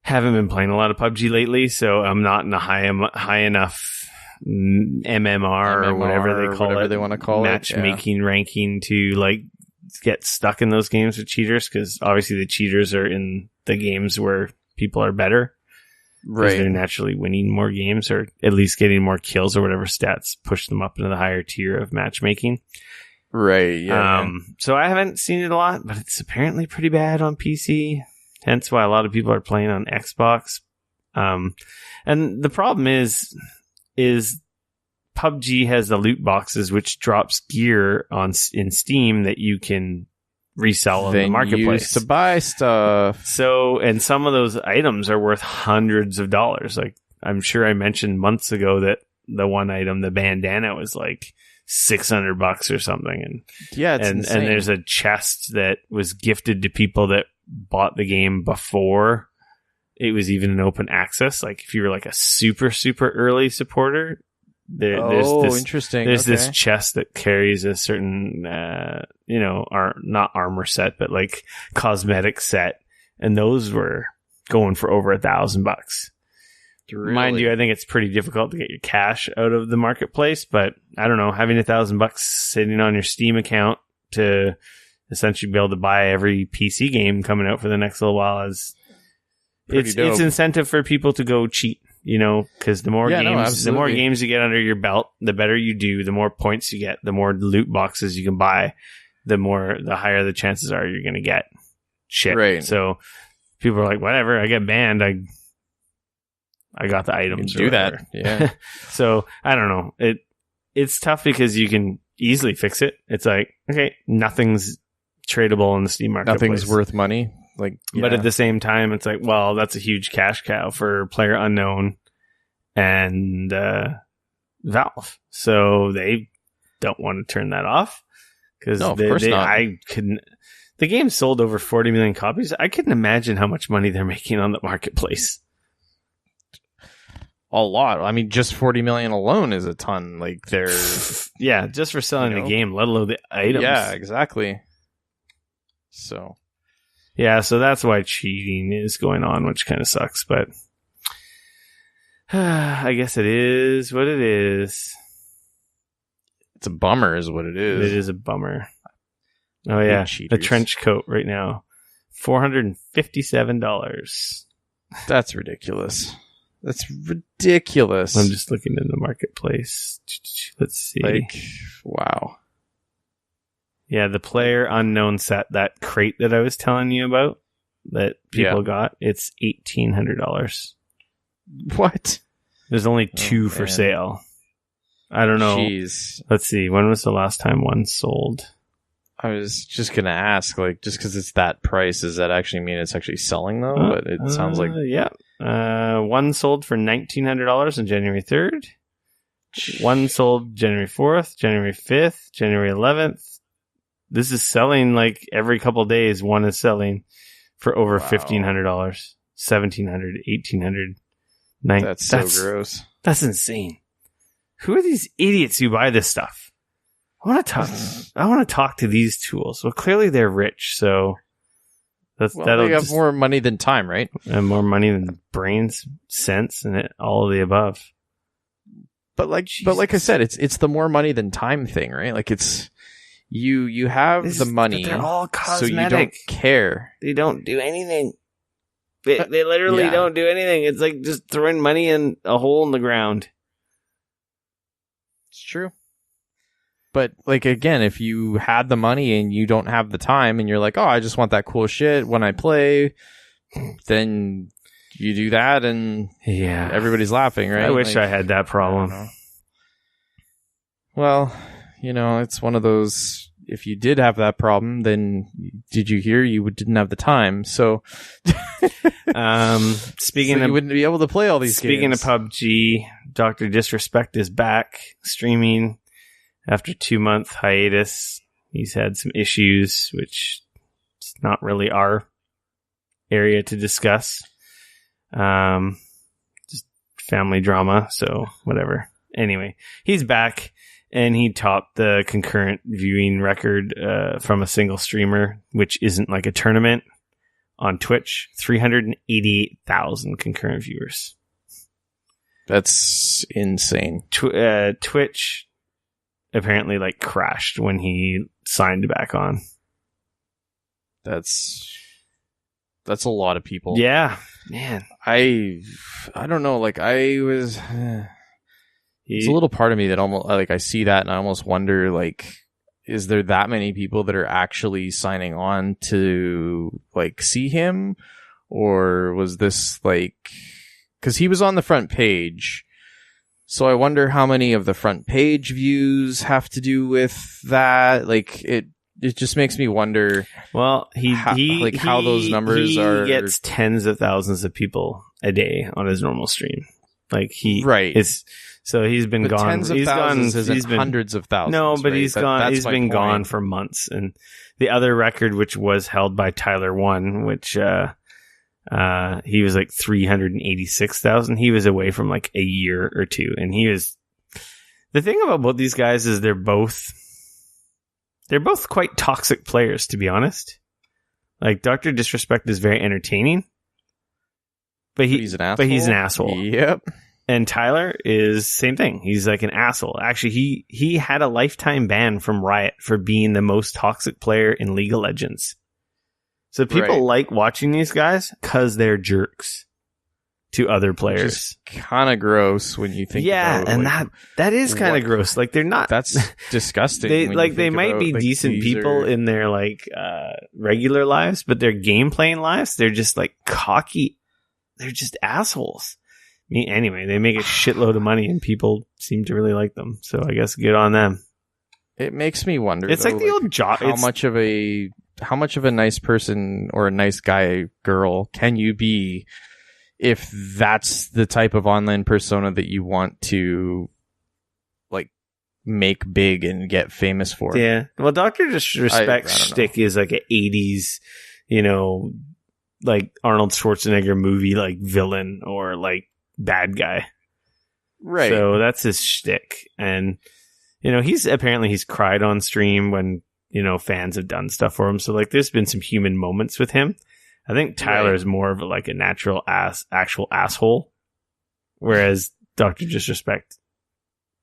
haven't been playing a lot of PUBG lately, so I'm not in a high enough MMR or whatever they call whatever it. they want to call matchmaking ranking to like get stuck in those games with cheaters, because obviously the cheaters are in the games where people are better. Right. They're naturally winning more games, or at least getting more kills, or whatever stats push them up into the higher tier of matchmaking. Right, yeah. So I haven't seen it a lot, but it's apparently pretty bad on PC. Hence why a lot of people are playing on Xbox. And the problem is PUBG has the loot boxes, which drops gear in Steam that you can resell in the marketplace. Used to buy stuff. So, and some of those items are worth hundreds of dollars. Like, I'm sure I mentioned months ago that the one item, the bandana, was like $600 or something. And yeah, it's insane. And there's a chest that was gifted to people that bought the game before it was even an open access. Like, if you were like a super, super early supporter, there's this, interesting. There's this chest that carries a certain, not armor set, but like cosmetic set. And those were going for over $1,000. Really? Mind you, I think it's pretty difficult to get your cash out of the marketplace, but I don't know, having $1,000 sitting on your Steam account to essentially be able to buy every PC game coming out for the next little while is it's incentive for people to go cheat, because the more games you get under your belt, the better you do, the more points you get, the more loot boxes you can buy, the higher the chances are you're going to get shit. Right. So people are like, whatever, I get banned, I got the items. Do that. Yeah. So I don't know. It's tough because you can easily fix it. It's like, okay, nothing's tradable in the Steam marketplace. Nothing's worth money. But at the same time, it's like, well, that's a huge cash cow for PlayerUnknown and Valve. So they don't want to turn that off, because of course not. The game sold over 40 million copies. I couldn't imagine how much money they're making on the marketplace. A lot. I mean, just 40 million alone is a ton. Like, they're yeah, just for selling the game, let alone the items. Yeah, exactly. So that's why cheating is going on, which kind of sucks, but I guess it is what it is. It's a bummer is what it is. It is a bummer. Oh yeah, the trench coat right now, $457. That's ridiculous. That's ridiculous. I'm just looking in the marketplace. Let's see. Wow. Yeah, the PlayerUnknown set, that crate that I was telling you about, that people got, it's $1,800. What? There's only two for sale. I don't know. Jeez. Let's see. When was the last time one sold? I was just going to ask, just because it's that price, does that actually mean it's actually selling, though? But it sounds like... Yeah. One sold for $1,900 on January 3rd. One sold January 4th, January 5th, January 11th. This is selling like every couple of days. One is selling for over $1,500, $1,700, $1,800. That's so gross. That's insane. Who are these idiots who buy this stuff? I want to talk to these tools. Well, clearly they're rich, so they have more money than time, right? And more money than brains, sense, and all of the above. But like I said, it's the more money than time thing, right? Like, it's you have the money, they're all cosmetic. So you don't care. They don't do anything. They literally don't do anything. It's like just throwing money in a hole in the ground. It's true. But, again, if you had the money and you don't have the time and you're like, oh, I just want that cool shit when I play, then you do that and everybody's laughing, right? I wish I had that problem. Well, it's one of those, if you did have that problem, then did you hear you didn't have the time? So, speaking of, you wouldn't be able to play all these games. Speaking of PUBG, Dr. Disrespect is back streaming. After 2-month hiatus, he's had some issues, which is not really our area to discuss. Just family drama, so whatever. Anyway, he's back, and he topped the concurrent viewing record from a single streamer, which isn't like a tournament. On Twitch, 388,000 concurrent viewers. That's insane. Twitch apparently like crashed when he signed back on. That's a lot of people. Yeah, man. I don't know. Like I was, there's a little part of me that almost like I see that and I almost wonder like, is there that many people that are actually signing on to like see him, or was this like, because he was on the front page. So I wonder how many of the front page views have to do with that. Like it just makes me wonder. Well, how those numbers are. He gets tens of thousands of people a day on his normal stream. Like right. So he's been gone. Tens of thousands isn't hundreds of thousands. No, but right? he's gone. He's been point. Gone for months. And the other record, which was held by Tyler1, which he was like 386,000. He was away from like a year or two, and he was. The thing about both these guys is they're both quite toxic players, to be honest. Like Dr. Disrespect is very entertaining, but he's an asshole. Yep. And Tyler is same thing. He's like an asshole. Actually, he had a lifetime ban from Riot for being the most toxic player in League of Legends. So people like watching these guys because they're jerks to other players. Kind of gross when you think. Yeah, about, and like, that is kind of gross. Like they're not. That's disgusting. They might be decent people in their like regular lives, but their game playing lives, they're just like cocky. They're just assholes. Anyway, they make a shitload of money and people seem to really like them. So I guess good on them. It makes me wonder. It's like the old job. How much of a nice person or a nice guy, girl can you be if that's the type of online persona that you want to like make big and get famous for? Yeah. Well, Dr. Disrespect shtick is like an 80s, like Arnold Schwarzenegger movie, like villain or like bad guy. Right. So that's his shtick. And, he's cried on stream when, fans have done stuff for him. So like there's been some human moments with him. I think Tyler is more of like a natural actual asshole. Whereas Dr. Disrespect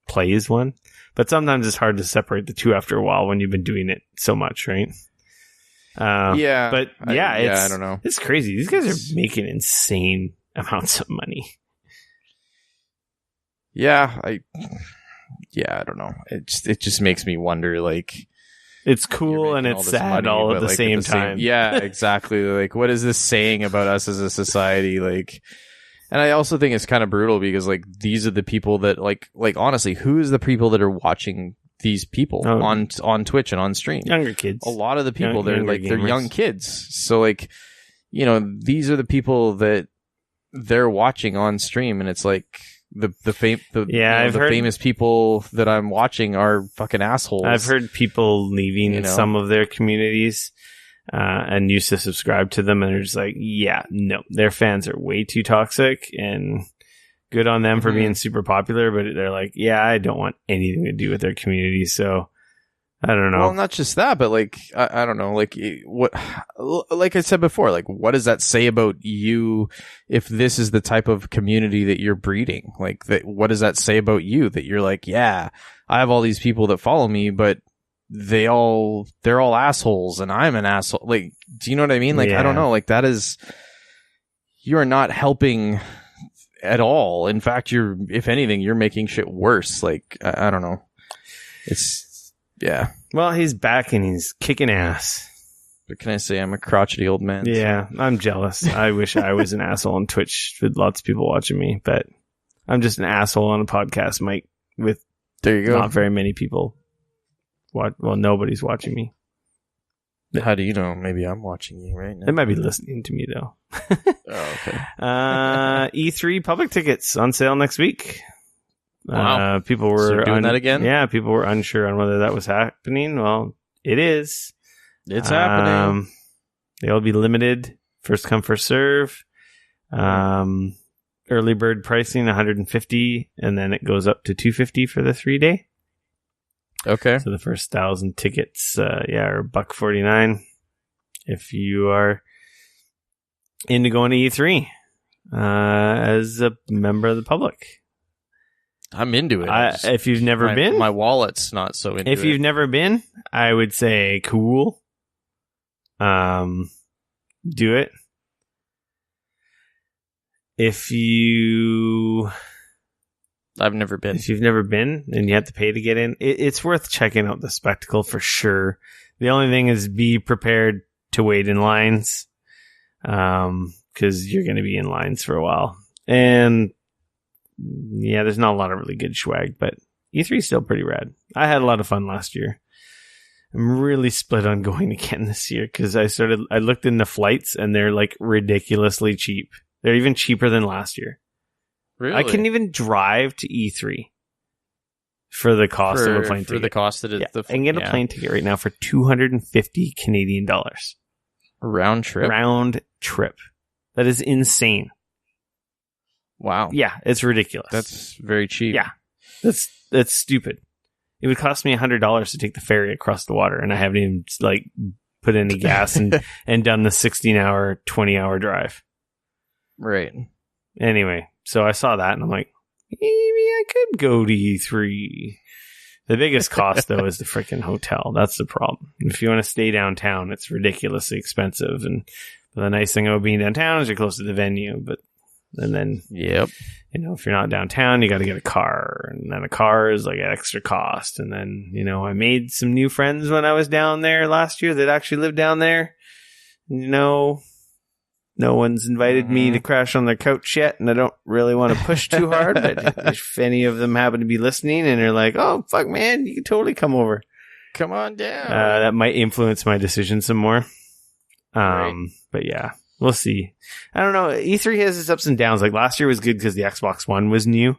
plays one. But sometimes it's hard to separate the two after a while when you've been doing it so much, right? But I don't know. It's crazy. These guys are making insane amounts of money. Yeah, I don't know. It just makes me wonder, like, it's cool and it's sad all at the same time. Yeah, exactly. Like, what is this saying about us as a society? Like, and I also think it's kind of brutal because, like, these are the people that, like honestly, who is the people that are watching these people on Twitch and on stream? Younger kids. A lot of the people, they're young kids. So, like, these are the people that they're watching on stream, and it's like, the famous people that I'm watching are fucking assholes. I've heard people leaving some of their communities and used to subscribe to them, and they're just like, their fans are way too toxic, and good on them for being super popular, but they're like, I don't want anything to do with their community, so I don't know. Well, not just that, but like, I don't know, like what, like I said before, like what does that say about you if this is the type of community that you're breeding? Like that, what does that say about you that you're like, I have all these people that follow me, but they're all assholes and I'm an asshole. Like, do you know what I mean? Like, I don't know. Like that is, you're not helping at all. In fact, if anything, you're making shit worse. Like, I don't know. Yeah. Well, he's back and he's kicking ass. What can I say? I'm a crotchety old man. Yeah, so. I'm jealous. I wish I was an asshole on Twitch with lots of people watching me, but I'm just an asshole on a podcast mic with there you go. Not very many people. Well, nobody's watching me. How do you know? Maybe I'm watching you right now. They might be listening to me, though. Oh, okay. E3 public tickets on sale next week. Wow. People were doing that again? Yeah, people were unsure on whether that was happening. Well, it is. It's happening. They'll be limited, first come, first serve. Early bird pricing $150, and then it goes up to $250 for the 3-day. Okay. So the first 1,000 tickets, are $149. If you are into going to E3 as a member of the public. I'm into it. If you've never been, my wallet's not so into it. If you've never been, I would say cool. Do it. If I've never been. If you've never been and you have to pay to get in, it's worth checking out the spectacle for sure. The only thing is be prepared to wait in lines, because you're going to be in lines for a while. And yeah, there's not a lot of really good swag, but E3 is still pretty rad. I had a lot of fun last year. I'm really split on going again this year because I looked into flights and they're like ridiculously cheap. They're even cheaper than last year. Really? I couldn't even drive to E3 for the cost of a plane ticket. For the cost that I can get a plane ticket right now for $250 Canadian. Round trip? Round trip. That is insane. Wow. Yeah, it's ridiculous. That's very cheap. Yeah. That's stupid. It would cost me $100 to take the ferry across the water, and I haven't even like put any gas and done the 16-hour, 20-hour drive. Right. Anyway, so I saw that, and I'm like, maybe I could go to E3. The biggest cost, though, is the freaking hotel. That's the problem. If you want to stay downtown, it's ridiculously expensive. And the nice thing about being downtown is you're close to the venue. And then, yep. If you're not downtown, you got to get a car. And then a car is like an extra cost. And then, I made some new friends when I was down there last year that actually lived down there. No one's invited me to crash on their couch yet, and I don't really want to push too hard, but if any of them happen to be listening and they're like, oh, fuck, man, you can totally come over. Come on down. That might influence my decision some more. Right. But yeah, we'll see. I don't know. E3 has its ups and downs. Like last year was good because the Xbox One was new.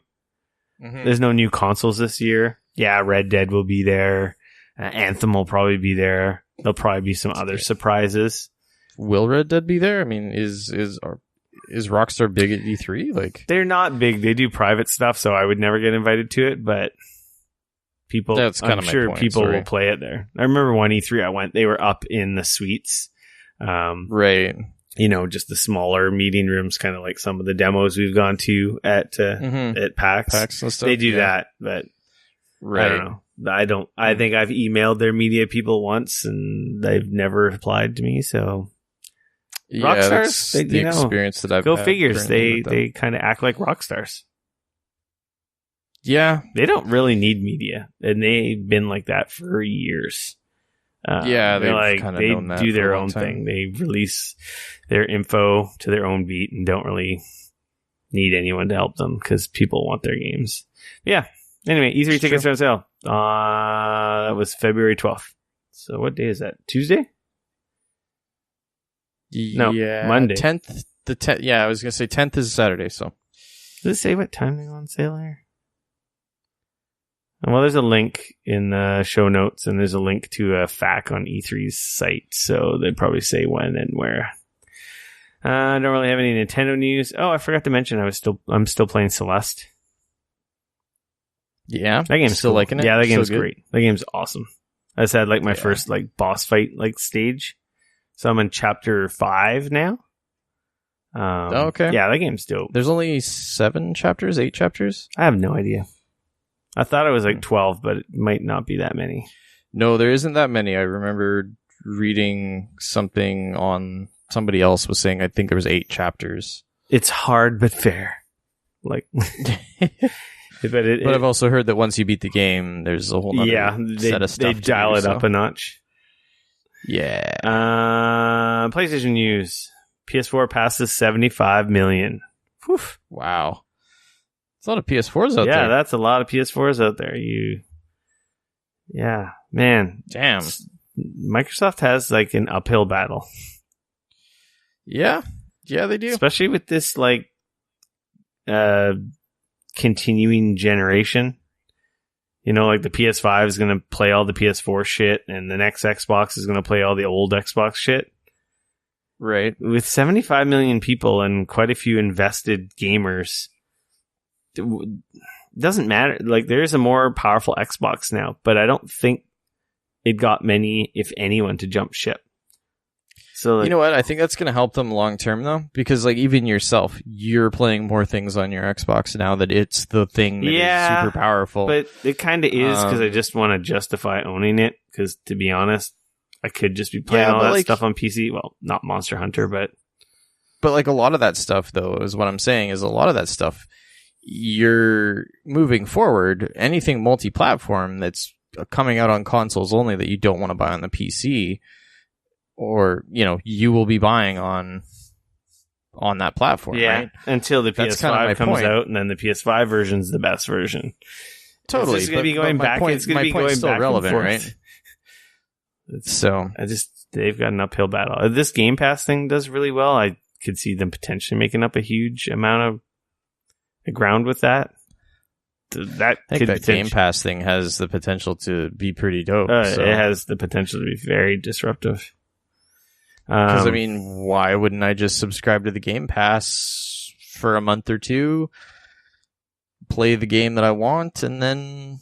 Mm-hmm. There's no new consoles this year. Yeah, Red Dead will be there. Anthem will probably be there. There'll probably be some other surprises. Will Red Dead be there? I mean, is Rockstar big at E3? Like, they're not big. They do private stuff, so I would never get invited to it. But people, I'm sure people will play it there. I remember one E3 I went. They were up in the suites, right? Just the smaller meeting rooms, kind of like some of the demos we've gone to at PAX and stuff. They do that, but right. I don't know. I think I've emailed their media people once, and they've never replied to me. So. Yeah, Rockstars, that's the experience that I've go had. Figures. They kind of act like rock stars. Yeah, they don't really need media, and they've been like that for years. Yeah, they do their own thing. They release their info to their own beat and don't really need anyone to help them because people want their games. Yeah. Anyway, E3 tickets are on sale. That was February 12th. So what day is that? Tuesday? No, yeah, Monday. 10th. Yeah, I was gonna say 10th is Saturday. So does it say what time they go on sale here? Well, there's a link in the show notes, and there's a link to a FAQ on E3's site, so they'd probably say when and where. I don't really have any Nintendo news. Oh, I forgot to mention I'm still playing Celeste. Yeah, that game's still cool. liking it. Yeah, that game's great. That game's awesome. I just had my first boss fight stage. So I'm in chapter 5 now. Okay. Yeah, that game's dope. There's only 7 chapters, 8 chapters? I have no idea. I thought it was 12, but it might not be that many. No, there isn't that many. I remember reading something on somebody else was saying I think there was 8 chapters. It's hard but fair. But I've also heard that once you beat the game, there's a whole other set of stuff. They dial it up a notch. Yeah. PlayStation news. PS4 passes 75 million. Whew. Wow. It's a lot of PS4s out there. Yeah, that's a lot of PS4s out there. Yeah, man. Damn. Microsoft has an uphill battle. Yeah. Yeah, they do. Especially with this continuing generation. The PS5 is going to play all the PS4 shit, and the next Xbox is going to play all the old Xbox shit. Right. With 75 million people and quite a few invested gamers, it doesn't matter. There is a more powerful Xbox now, but I don't think it got many, if anyone, to jump ship. So like, you know what? I think that's going to help them long term, though, because like even yourself, you're playing more things on your Xbox now that it's the thing that is super powerful. But it kind of is because I just want to justify owning it. Because to be honest, I could just be playing all that stuff on PC. Well, not Monster Hunter, but like a lot of that stuff, though, is what I'm saying. Is a lot of that stuff you're moving forward. Anything multi-platform that's coming out on consoles only that you don't want to buy on the PC. Or, you know, you will be buying on that platform, right? Until the PS5 comes out, and then the PS5 version's the best version. Totally. It's going to be going back. It's going to be going still back relevant, and right? So they've got an uphill battle. If this Game Pass thing does really well, I could see them potentially making up a huge amount of ground with that. I think that Game Pass thing has the potential to be pretty dope. It has the potential to be very disruptive. Because, I mean, why wouldn't I just subscribe to the Game Pass for a month or two, play the game that I want, and then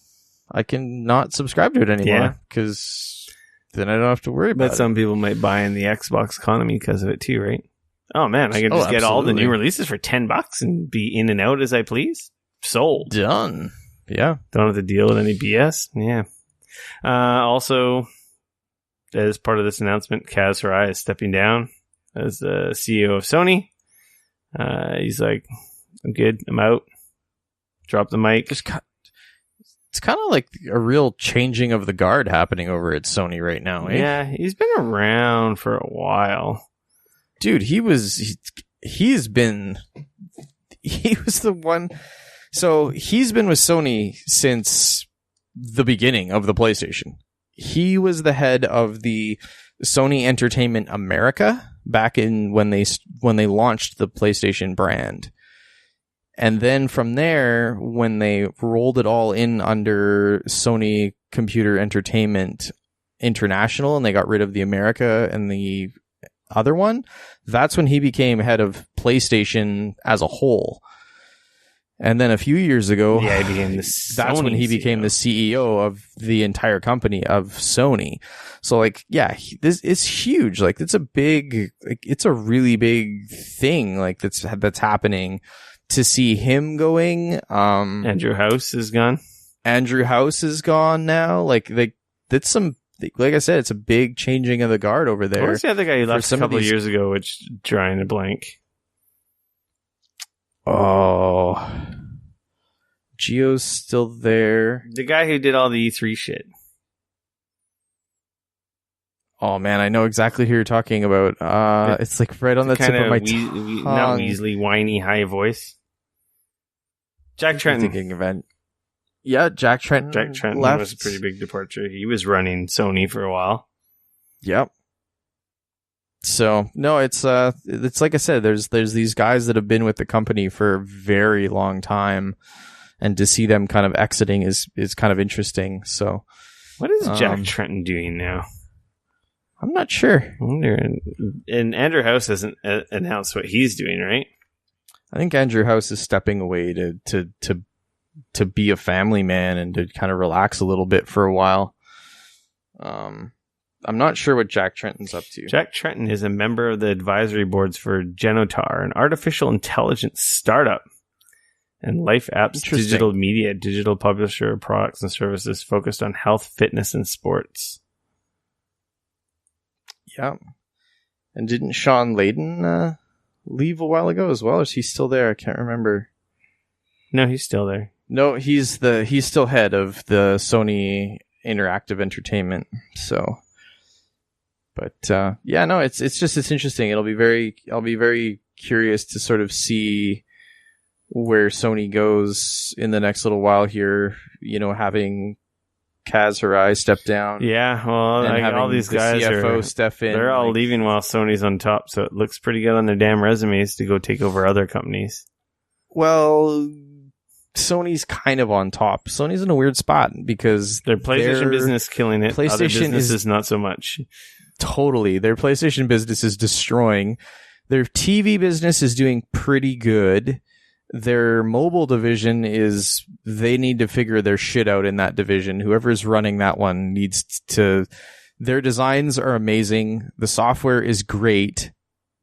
I can not subscribe to it anymore? Because then I don't have to worry about it. But some people might buy in the Xbox economy because of it too, right? Oh, man, I can just get all the new releases for $10 and be in and out as I please? Sold. Done. Yeah. Don't have to deal with any BS? Yeah. Also, as part of this announcement, Kaz Hirai is stepping down as the CEO of Sony. He's like, I'm good. I'm out. Drop the mic. It's kind of like a real changing of the guard happening over at Sony right now, eh? Yeah, he's been around for a while. Dude, he was the one. So he's been with Sony since the beginning of the PlayStation. He was the head of the Sony Entertainment America back in when they launched the PlayStation brand. And then from there, when they rolled it all in under Sony Computer Entertainment International and they got rid of the America and the other one, that's when he became head of PlayStation as a whole. And then a few years ago, he became that's when he became the CEO of the entire company of Sony. So like, this is huge. Like it's a really big thing. Like that's happening. To see him going, Andrew House is gone. Andrew House is gone now. Like that's some. Like I said, it's a big changing of the guard over there. What was the other guy who left a couple of years ago, which drawing a blank? Oh, Gio's still there. The guy who did all the E3 shit. Oh man, I know exactly who you're talking about. It's like right on the tip of my tongue. Not Weasley, whiny, high voice. Jack Trenton. Jack Trenton. Jack Trenton left. Was a pretty big departure. He was running Sony for a while. Yep. So no, it's like I said. There's these guys that have been with the company for a very long time, and to see them kind of exiting is kind of interesting. So, what is Jack Trenton doing now? I'm not sure. I wonder. And Andrew House hasn't announced what he's doing, right? I think Andrew House is stepping away to be a family man and to kind of relax a little bit for a while. I'm not sure what Jack Trenton's up to. Jack Trenton is a member of the advisory boards for Genotar, an artificial intelligence startup, and Life Apps Digital Media, digital publisher of products and services focused on health, fitness, and sports. Yeah. And didn't Sean Layden leave a while ago as well? Or is he still there? I can't remember. No, he's still there. No, he's still head of the Sony Interactive Entertainment. So, but it's interesting. I'll be very curious to sort of see where Sony goes in the next little while here. You know, having Kaz Hirai step down. Yeah, well, like all these guys CFO step in. They're all leaving while Sony's on top, so it looks pretty good on their damn resumes to go take over other companies. Well, Sony's kind of on top. Sony's in a weird spot because their PlayStation business killing it. PlayStation other businesses not so much. Totally. Their PlayStation business is destroying. Their TV business is doing pretty good. Their mobile division they need to figure their shit out in that division. Whoever's running that one needs to their designs are amazing. The software is great,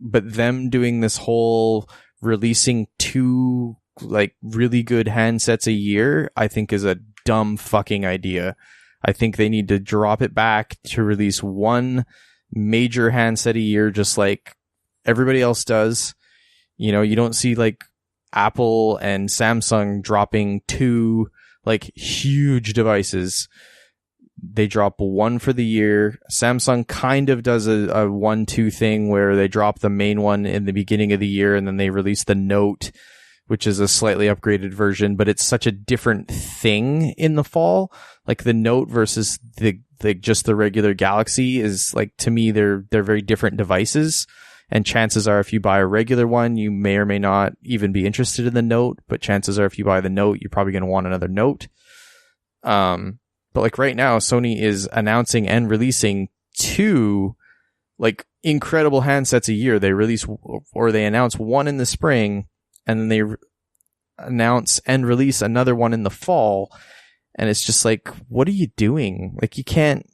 but them doing this whole releasing 2 like really good handsets a year, I think is a dumb fucking idea. I think they need to drop it back to release 1 major handset a year, just like everybody else does. You know, you don't see like Apple and Samsung dropping 2 like huge devices. They drop 1 for the year. Samsung kind of does a 1-2 thing where they drop the main one in the beginning of the year and then they release the Note, which is a slightly upgraded version, but it's such a different thing in the fall. Like the Note versus the just the regular Galaxy is like, to me, they're very different devices. And chances are if you buy a regular one, you may or may not even be interested in the Note, but chances are if you buy the Note, you're probably going to want another Note. But like right now, Sony is announcing and releasing 2 like incredible handsets a year. They release or they announce 1 in the spring, and then they announce and release another one in the fall. And it's just like, what are you doing? Like, you can't.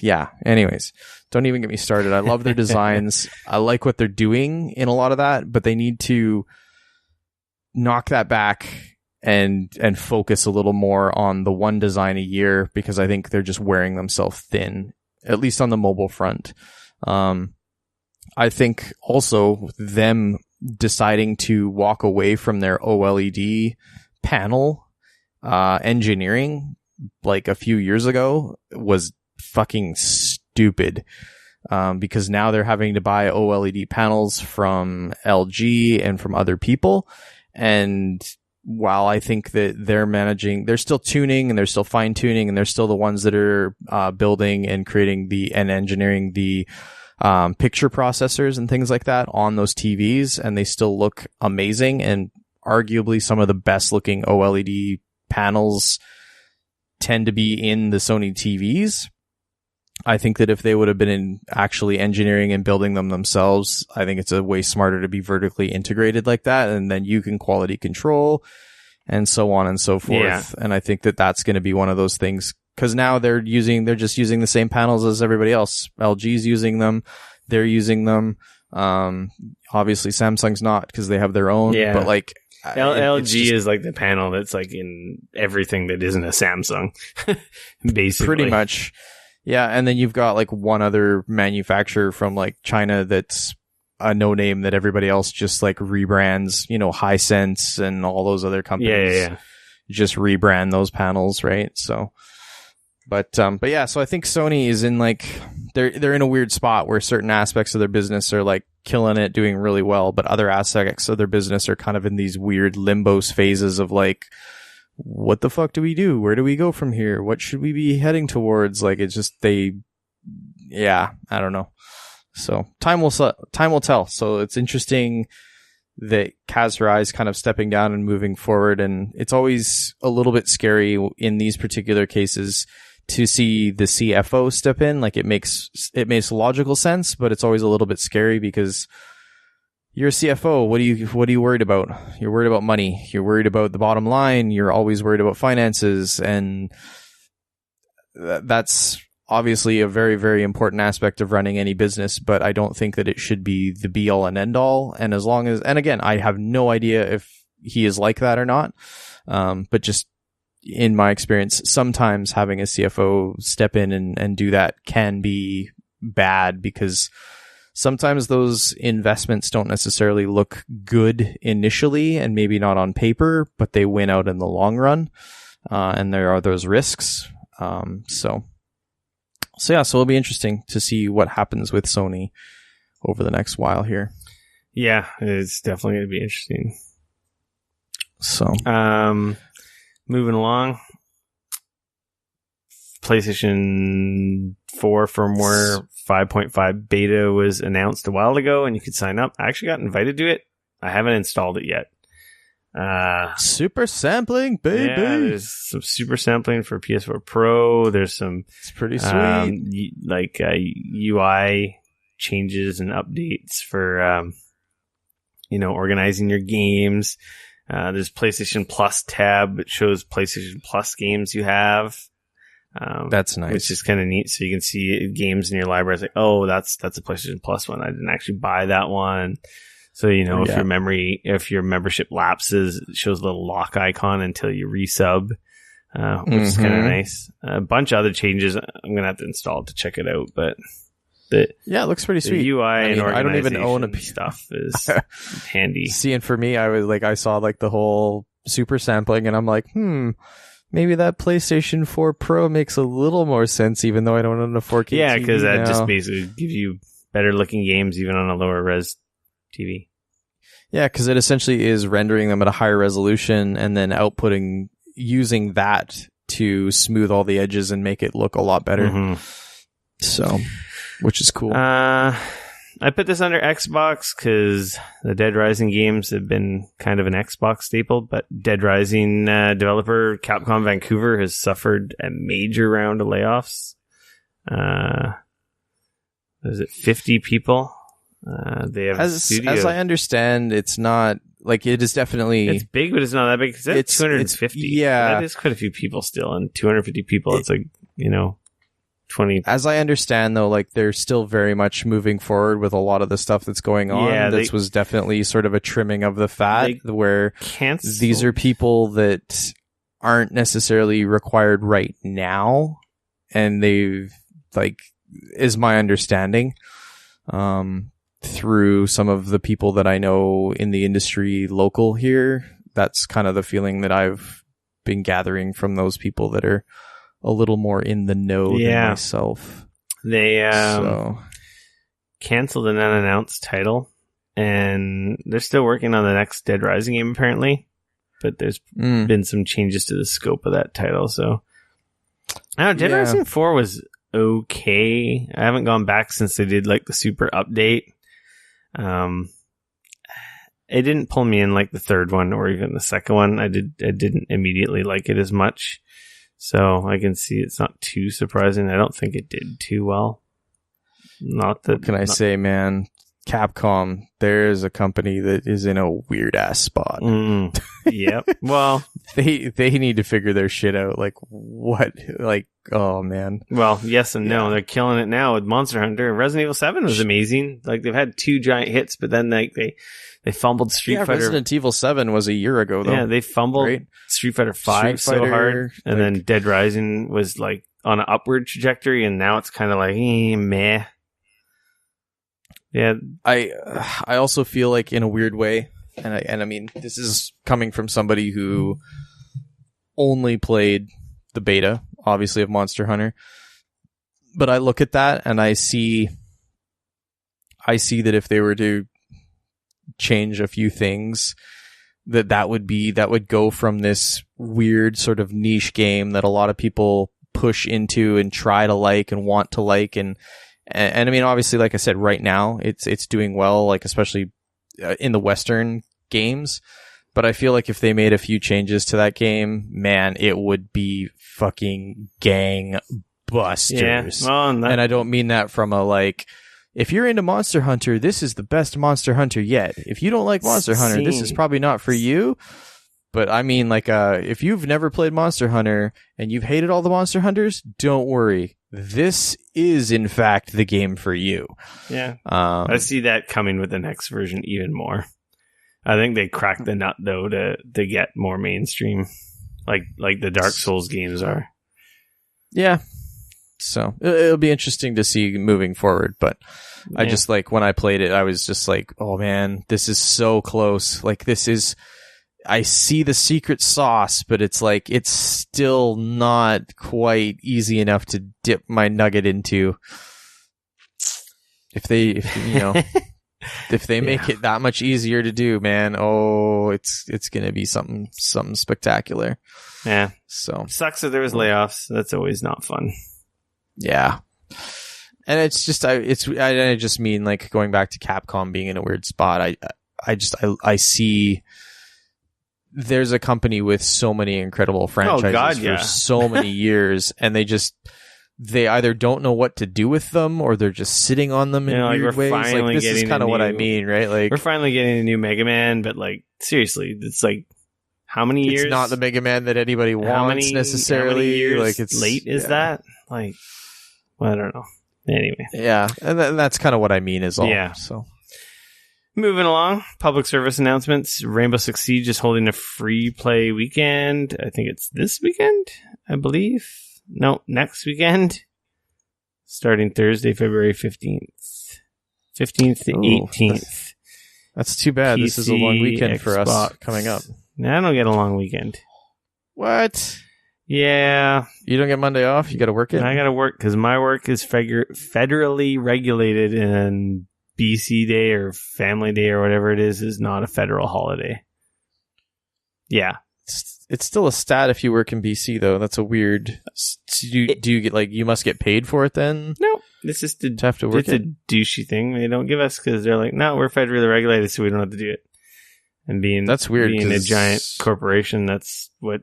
Yeah. Anyways, don't even get me started. I love their designs. I like what they're doing in a lot of that, but they need to knock that back and focus a little more on the 1 design a year, because I think they're just wearing themselves thin, at least on the mobile front. I think also them deciding to walk away from their OLED panel engineering like a few years ago was fucking stupid, because now they're having to buy OLED panels from LG and from other people. And while I think that they're still tuning and they're still fine tuning and they're still the ones that are building and creating and engineering the picture processors and things like that on those TVs, and they still look amazing, and arguably some of the best looking OLED panels tend to be in the Sony TVs. I think that if they would have been actually engineering and building them themselves, I think it's a way smarter to be vertically integrated like that, and then you can quality control and so on and so forth. Yeah. And I think that that's going to be one of those things, because now they're just using the same panels as everybody else. LG's using them, they're using them. Obviously Samsung's not, because they have their own. Yeah. But like LG is like the panel that's like in everything that isn't a Samsung, basically. Pretty much. Yeah, and then you've got like one other manufacturer from like China that's a no name that everybody else just like rebrands, you know, Hisense and all those other companies. Yeah. Just rebrand those panels, right? So, but yeah, so I think Sony is in like, they're in a weird spot where certain aspects of their business are like killing it, doing really well, but other aspects of their business are kind of in these weird limbo phases of like, what the fuck do we do? Where do we go from here? What should we be heading towards? Like, it's just, I don't know. So time will tell. So it's interesting that Hirai is kind of stepping down and moving forward. And it's always a little bit scary in these particular cases to see the CFO step in. Like, it makes logical sense, but it's always a little bit scary because you're a CFO. What are you worried about? You're worried about money. You're worried about the bottom line. You're always worried about finances. And that's obviously a very, very important aspect of running any business, but I don't think that it should be the be all and end all. And and again, I have no idea if he is like that or not. But just in my experience, sometimes having a CFO step in and do that can be bad, because sometimes those investments don't necessarily look good initially and maybe not on paper, but they win out in the long run. And there are those risks. So it'll be interesting to see what happens with Sony over the next while here. Yeah, it's definitely going to be interesting. So, moving along, PlayStation 4 firmware 5.5 beta was announced a while ago, and you could sign up. I actually got invited to it. I haven't installed it yet. Super sampling, baby. Yeah, there's some super sampling for PS4 Pro. There's some, it's pretty sweet, UI changes and updates for organizing your games. There's PlayStation Plus tab that shows PlayStation Plus games you have. That's nice. Which is kind of neat. So you can see games in your library. It's like, oh, that's a PlayStation Plus one. I didn't actually buy that one. So, if your membership lapses, it shows a little lock icon until you resub, which is kind of nice. A bunch of other changes. I'm going to have to install it to check it out, but it looks pretty sweet. The UI and organization I don't even own a stuff is handy. See, and for me, I saw like the whole super sampling and I'm like, maybe that PlayStation 4 Pro makes a little more sense, even though I don't own a 4K Yeah, TV because that now. just basically gives you better looking games even on a lower res TV. Yeah, because it essentially is rendering them at a higher resolution and then using that to smooth all the edges and make it look a lot better. So, which is cool. I put this under Xbox because the Dead Rising games have been kind of an Xbox staple, but Dead Rising developer Capcom Vancouver has suffered a major round of layoffs. Is it 50 people? They have a studio. As I understand, it's not like it is definitely. It's big, but it's not that big. It's 250. Yeah, that is quite a few people still, and 250 people. It's like 20. As I understand, though, like they're still very much moving forward with a lot of the stuff that's going on. Yeah, this was definitely sort of a trimming of the fat, where these are people that aren't necessarily required right now, and they've is my understanding. Through some of the people that I know in the industry local here, that's kind of the feeling that I've been gathering from those people that are a little more in the know than myself. They canceled an unannounced title, and they're still working on the next Dead Rising game apparently, but there's been some changes to the scope of that title. So I don't know, Dead Rising 4 was okay. I haven't gone back since they did like the super update. It didn't pull me in like the third one or even the second one. I didn't immediately like it as much, so I can see it's not too surprising. I don't think it did too well. What can I say, man? Capcom, there's a company that is in a weird ass spot. Yep. Well, they need to figure their shit out. Like what? Like, oh man. Well, yes and no. They're killing it now with Monster Hunter. Resident Evil 7 was amazing. Like they've had 2 giant hits, but then they fumbled Street Fighter. Resident Evil 7 was a year ago though. Yeah, they fumbled Street Fighter 5 so hard, and then Dead Rising was like on an upward trajectory, and now it's kind of like meh. Yeah, I also feel like in a weird way, and I mean this is coming from somebody who only played the beta, obviously, of Monster Hunter, but I look at that and I see that if they were to change a few things, that would go from this weird sort of niche game that a lot of people push into and try to like and want to like and I mean, obviously, like I said, right now it's doing well, like especially in the Western games. But I feel like if they made a few changes to that game, man, it would be fucking gangbusters. Yeah, well, and I don't mean that from a like, if you're into Monster Hunter, this is the best Monster Hunter yet. If you don't like Monster Hunter, this is probably not for you. But I mean, like, if you've never played Monster Hunter and you've hated all the Monster Hunters, don't worry. This is, in fact, the game for you. Yeah. I see that coming with the next version even more. I think they cracked the nut, though, to get more mainstream, like the Dark Souls games are. Yeah. So, it'll be interesting to see moving forward, but I just, like, when I played it, I was just like, oh, man, this is so close. Like, this is... I see the secret sauce, but it's like it's still not quite easy enough to dip my nugget into. If they make it that much easier to do, man, it's gonna be something spectacular. Yeah. So sucks that there was layoffs. That's always not fun. Yeah. And it's just I just mean like going back to Capcom being in a weird spot. I see. There's a company with so many incredible franchises for so many years, and they either don't know what to do with them, or they're just sitting on them in weird ways. Like, this is kind of what I mean, right? Like, we're finally getting a new Mega Man, but like seriously, it's like How many years? It's not the Mega Man that anybody wants necessarily. How many years like it's late is that? Like, well, I don't know. Anyway. Yeah, and that's kind of what I mean is all. Yeah. So moving along, public service announcements. Rainbow Six Siege is holding a free play weekend. I think it's this weekend, I believe. No, next weekend. Starting Thursday, February 15th. 15th to 18th. That's too bad. PC, this is a long weekend for us coming up. I don't get a long weekend. What? Yeah. You don't get Monday off? You got to work it? I got to work because my work is federally regulated, and BC Day or Family Day or whatever it is not a federal holiday. Yeah. It's still a stat if you work in BC, though. That's a weird... Do you get, like, you must get paid for it then? No. It's just to have to work it's a douchey thing they don't give us because they're like, no, we're federally regulated, so we don't have to do it. And that's weird. Being a giant corporation, that's what...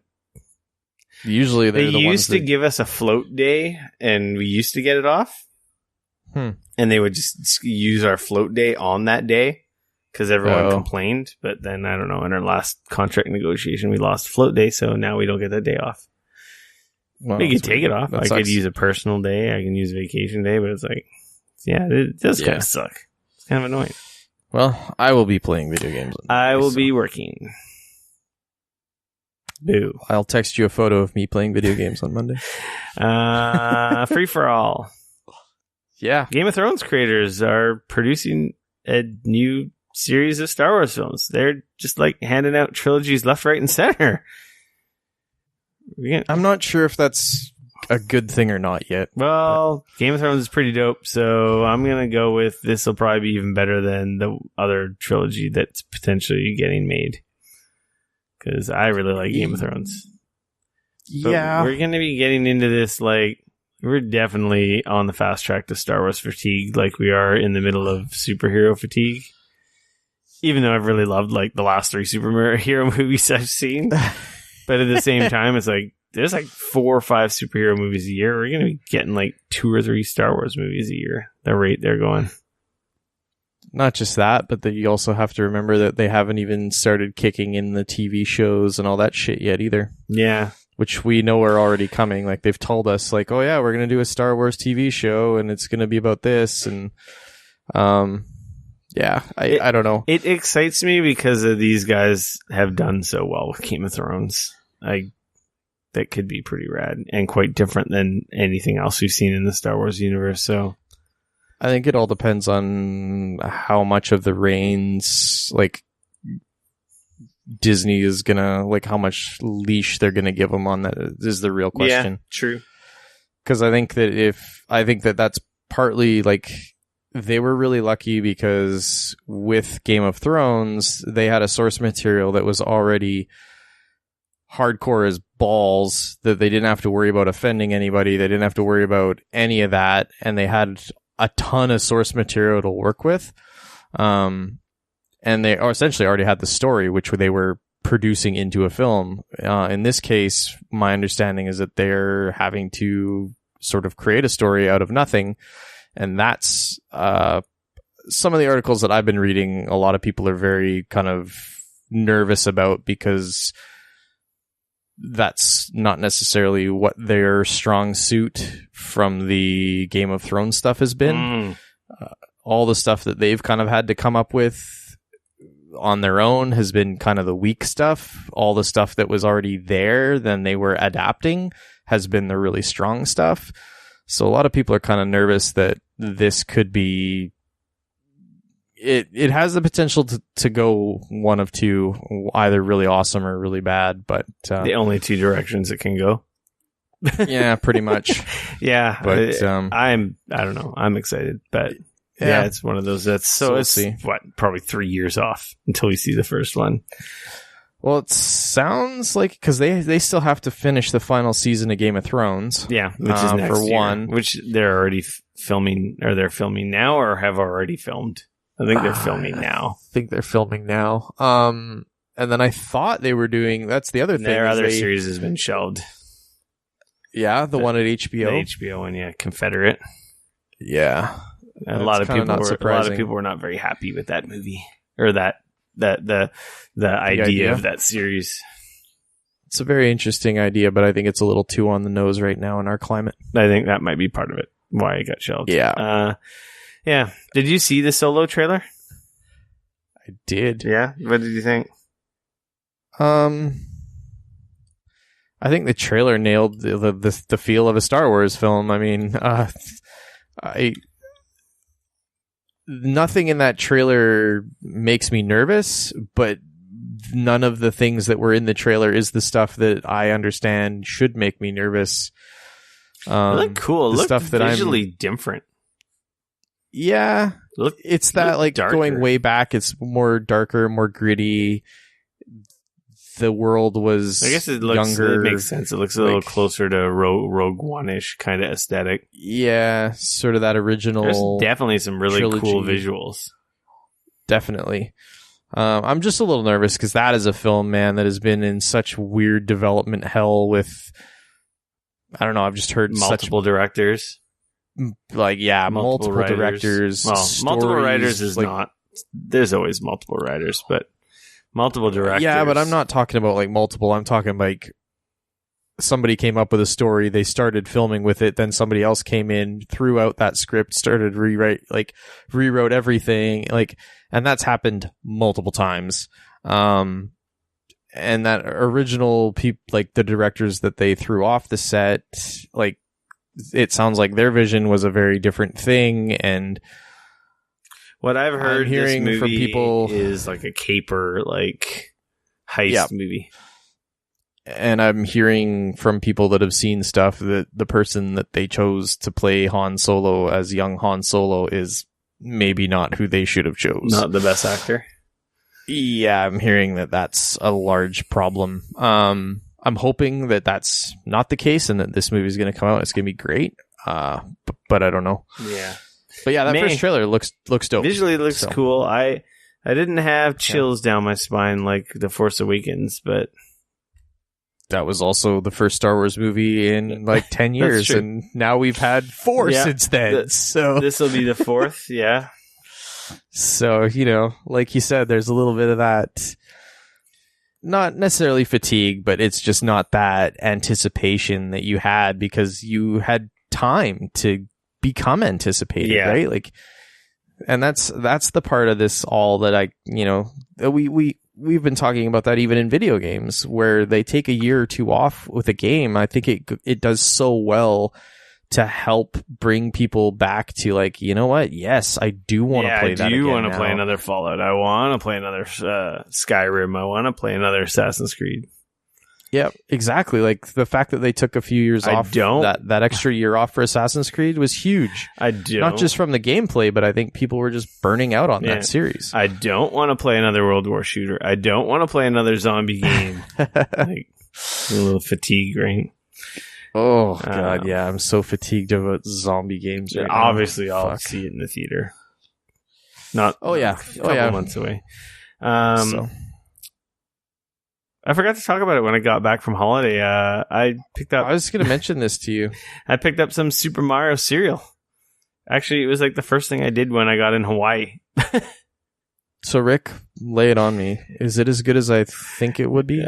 Usually they used to give us a float day, and we used to get it off. And they would just use our float day on that day because everyone complained. But then, I don't know, in our last contract negotiation, we lost float day, so now we don't get that day off. Well, we could take it off. I could use a personal day. I can use a vacation day, but it's like, yeah, it does kind of suck. It's kind of annoying. Well, I will be playing video games. I will be working. Boo. I'll text you a photo of me playing video games on Monday. Free for all. Yeah. Game of Thrones creators are producing a new series of Star Wars films. They're just like handing out trilogies left, right, and center. I'm not sure if that's a good thing or not yet. Well, Game of Thrones is pretty dope, so I'm going to go with this will probably be even better than the other trilogy that's potentially getting made. Because I really like Game of Thrones. But yeah. we're going to be getting into this, like, we're definitely on the fast track to Star Wars fatigue, like we are in the middle of superhero fatigue. Even though I've really loved, like, the last 3 superhero movies I've seen. But at the same time, it's like, there's like 4 or 5 superhero movies a year. We're going to be getting like 2 or 3 Star Wars movies a year. The rate they're going. Not just that, but that you also have to remember that they haven't even started kicking in the TV shows and all that shit yet either. Yeah. Which we know are already coming. Like, they've told us, like, oh yeah, we're going to do a Star Wars TV show and it's going to be about this. And, yeah, I don't know. It excites me because these guys have done so well with Game of Thrones. That could be pretty rad and quite different than anything else we've seen in the Star Wars universe. So I think it all depends on how much of the reins, like, Disney is gonna, like, how much leash they're gonna give them on that is the real question. Yeah, true. Because I think that that's partly, like, they were really lucky because with Game of Thrones, they had a source material that was already hardcore as balls, that they didn't have to worry about offending anybody. They didn't have to worry about any of that. And they had a ton of source material to work with. And they essentially already had the story, which they were producing into a film. In this case, my understanding is that they're having to sort of create a story out of nothing. And that's some of the articles that I've been reading, a lot of people are very kind of nervous about because that's not necessarily what their strong suit from the Game of Thrones stuff has been. All the stuff that they've kind of had to come up with on their own has been kind of the weak stuff. All the stuff that was already there, then they were adapting, has been the really strong stuff. So a lot of people are kind of nervous that this could be... It has the potential to go one of two, either really awesome or really bad, but... the only 2 directions it can go. Yeah, pretty much. Yeah, but I don't know. I'm excited, but yeah, it's one of those that's... So we'll it's, see. Probably 3 years off until we see the first one. Well, it sounds like, because they still have to finish the final season of Game of Thrones. Yeah, which is next for year, one. which they're already filming, or they're filming now, or have already filmed. I think they're filming now. I think they're filming now. And then I thought they were doing... That's the other thing. Their other series has been shelved. Yeah, the one at HBO. The HBO one, yeah, Confederate. Yeah, A lot of people were not very happy with that movie, or the idea of that series. It's a very interesting idea, but I think it's a little too on the nose right now in our climate. I think that might be part of it, why it got shelved. Yeah. Yeah. Did you see the Solo trailer? I did. Yeah? What did you think? I think the trailer nailed the feel of a Star Wars film. I mean, nothing in that trailer makes me nervous, but none of the things that were in the trailer is the stuff that I understand should make me nervous. They look cool. The Look stuff that visually different. Yeah. It's that like darker. Going way back, it's more darker, more gritty. The world was I guess it looks younger. It makes sense. It looks a little closer to Rogue One-ish kind of aesthetic. Yeah, sort of that original. There's definitely some really trilogy. cool visuals. Definitely. I'm just a little nervous because that is a film, man, that has been in such weird development hell with, I don't know, I've just heard Multiple directors. Multiple writers. Directors. Well, multiple stories, writers is like, not. There's always multiple writers, but multiple directors. Yeah, but I'm not talking about like multiple. I'm talking like somebody came up with a story, they started filming with it, then somebody else came in, threw out that script, started rewrote everything, and that's happened multiple times. And that original the directors that they threw off the set, it sounds like their vision was a very different thing. And what I've heard hearing this movie from people is like a caper, heist movie. And I'm hearing from people that have seen stuff that the person that they chose to play Han Solo as young Han Solo is maybe not who they should have chose. Not the best actor. Yeah, I'm hearing that that's a large problem. I'm hoping that that's not the case and that this movie is going to come out. It's going to be great. But I don't know. Yeah. But yeah, that first trailer looks dope. Visually it looks cool. I didn't have chills down my spine like The Force Awakens, but that was also the first Star Wars movie in 10 years, and now we've had 4 since then. So this will be the 4th, yeah. So, like you said, there's a little bit of that, not necessarily fatigue, but it's just not that anticipation that you had because you had time to become anticipated, right? And that's the part of this all that we've been talking about that even in video games where they take a year or two off with a game. I think it does so well to help bring people back to you know what? Yes, I do want to play that again. I do want to play another Fallout. I want to play another Skyrim. I want to play another Assassin's Creed. Yep, exactly. The fact that they took a few years off, that extra year off for Assassin's Creed was huge. I do. Not just from the gameplay, but I think people were just burning out on that series. I don't want to play another World War shooter. I don't want to play another zombie game. A little fatigue, right? Oh, God, yeah. I'm so fatigued about zombie games right now. Obviously, I'll see it in the theater. A couple months away. I forgot to talk about it when I got back from holiday. I was going to mention this to you. I picked up some Super Mario cereal. Actually, it was the first thing I did when I got in Hawaii. So, Rick, lay it on me. Is it as good as I think it would be?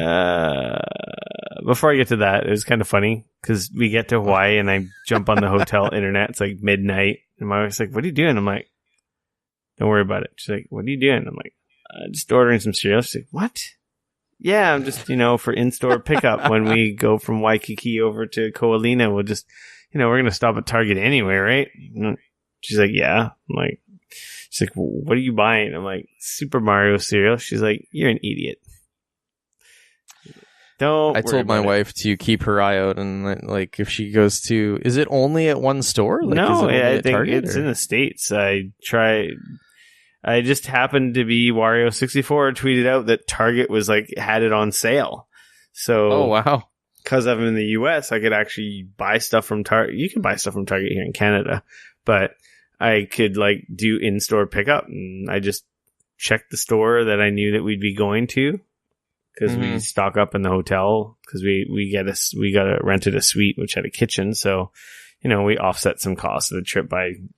Before I get to that, it was kind of funny because we get to Hawaii and I jump on the hotel internet. It's midnight. And my wife's like, "What are you doing?" I'm like, "Don't worry about it." She's like, "What are you doing?" I'm like, "Just ordering some cereal." She's like, "What?" Yeah, I'm just, for in-store pickup when we go from Waikiki over to Ko'olina. We'll just, we're going to stop at Target anyway, right? She's like, yeah. I'm like, she's like, what are you buying? I'm like, Super Mario cereal. She's like, you're an idiot. I told my wife to keep her eye out and if she goes to, is it only at one store? No, I think it's in the States. I just happened to be Wario64 tweeted out that Target was had it on sale. So, oh wow, because I'm in the US, I could actually buy stuff from Target. You can buy stuff from Target here in Canada, but I could do in-store pickup, and I just checked the store that I knew that we'd be going to because we stock up in the hotel because we rented a suite which had a kitchen, so. We offset some costs of the trip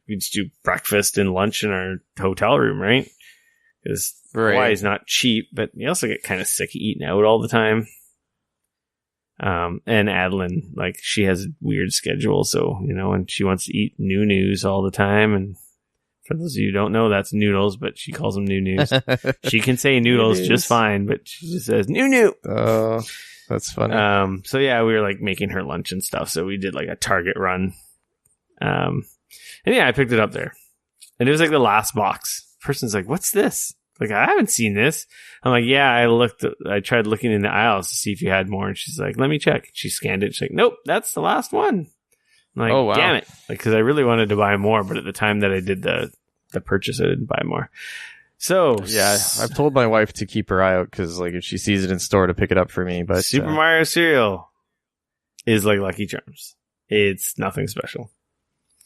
we just do breakfast and lunch in our hotel room, right? Because Hawaii is not cheap, but you also get kind of sick of eating out all the time. And Adeline, like, she has a weird schedule, so, you know, and she wants to eat new news all the time. And for those of you who don't know, that's noodles, but she calls them new news. She can say noodles just fine, but she just says new. Oh, that's funny. So yeah, we were like making her lunch and stuff. So we did like a Target run. And yeah, I picked it up there, and it was like the last box. Person's like, "What's this?" Like, I haven't seen this. I'm like, yeah, I tried looking in the aisles to see if you had more. And she's like, let me check. She scanned it. She's like, nope, that's the last one. I'm like, oh, wow. Damn it. Like, cause I really wanted to buy more, but at the time that I did the purchase, I didn't buy more. So yeah, I've told my wife to keep her eye out, cause like if she sees it in store, to pick it up for me. But Super Mario cereal is like Lucky Charms. It's nothing special.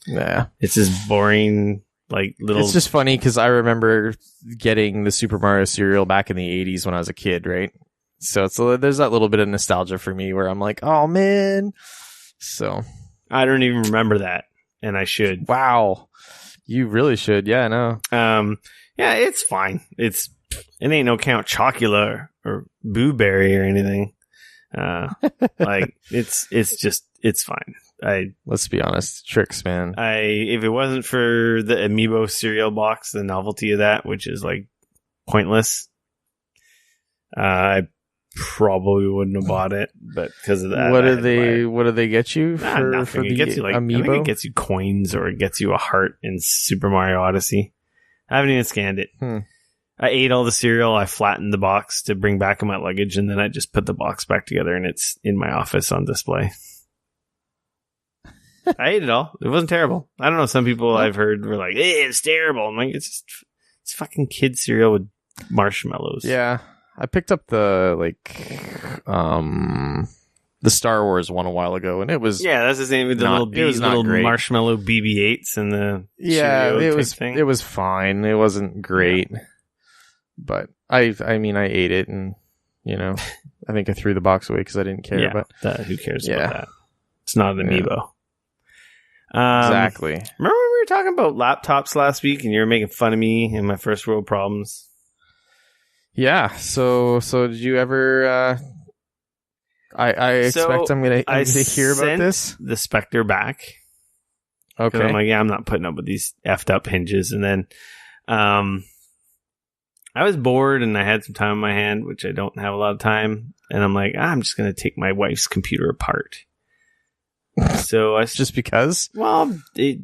Yeah. It's just boring. Like little. It's just funny because I remember getting the Super Mario cereal back in the 80s when I was a kid, right? So there's that little bit of nostalgia for me where I'm like, oh man. So I don't even remember that, and I should. Wow, you really should. Yeah, I know. Yeah, it's fine. It ain't no Count Chocula or Boo Berry or anything. Like it's fine. Let's be honest, tricks, man. If it wasn't for the Amiibo cereal box, the novelty of that, which is like pointless, I probably wouldn't have bought it. But because of that, what do they get you for nothing? For it the gets you like Amiibo? I think it gets you coins or it gets you a heart in Super Mario Odyssey. I haven't even scanned it. I ate all the cereal. I flattened the box to bring back in my luggage, and then I just put the box back together, and it's in my office on display. I ate it all. It wasn't terrible. I don't know. Some people I've heard were like, it's terrible. I'm like, it's fucking kid cereal with marshmallows. Yeah. I picked up the Star Wars one a while ago, and it was that's the same with the little marshmallow BB-8s and the it was fine. It wasn't great, but I mean I ate it, and you know I think I threw the box away because I didn't care. Yeah, but who cares about that? It's not an amiibo. Exactly. Remember when we were talking about laptops last week, and you were making fun of me and my first world problems? Yeah. So did you ever? I expect I'm gonna hear about this. The Spectre back. Okay. I'm like, I'm not putting up with these effed up hinges. And then, I was bored and I had some time on my hand, which I don't have a lot of time. And I'm like, I'm just gonna take my wife's computer apart. So I just because? Well, it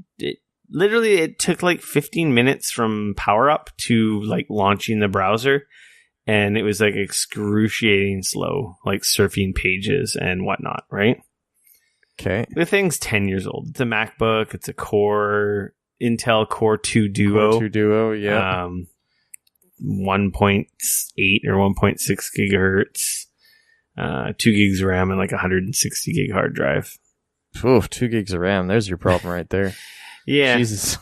literally it took like 15 minutes from power up to like launching the browser. And it was like excruciating slow, like surfing pages and whatnot, right? Okay. The thing's 10 years old. It's a MacBook. It's a Intel Core 2 Duo. Core 2 Duo, yeah. 1.8 or 1.6 gigahertz, 2 gigs of RAM, and like 160 gig hard drive. Oof, 2 gigs of RAM. There's your problem right there. Yeah. Jesus.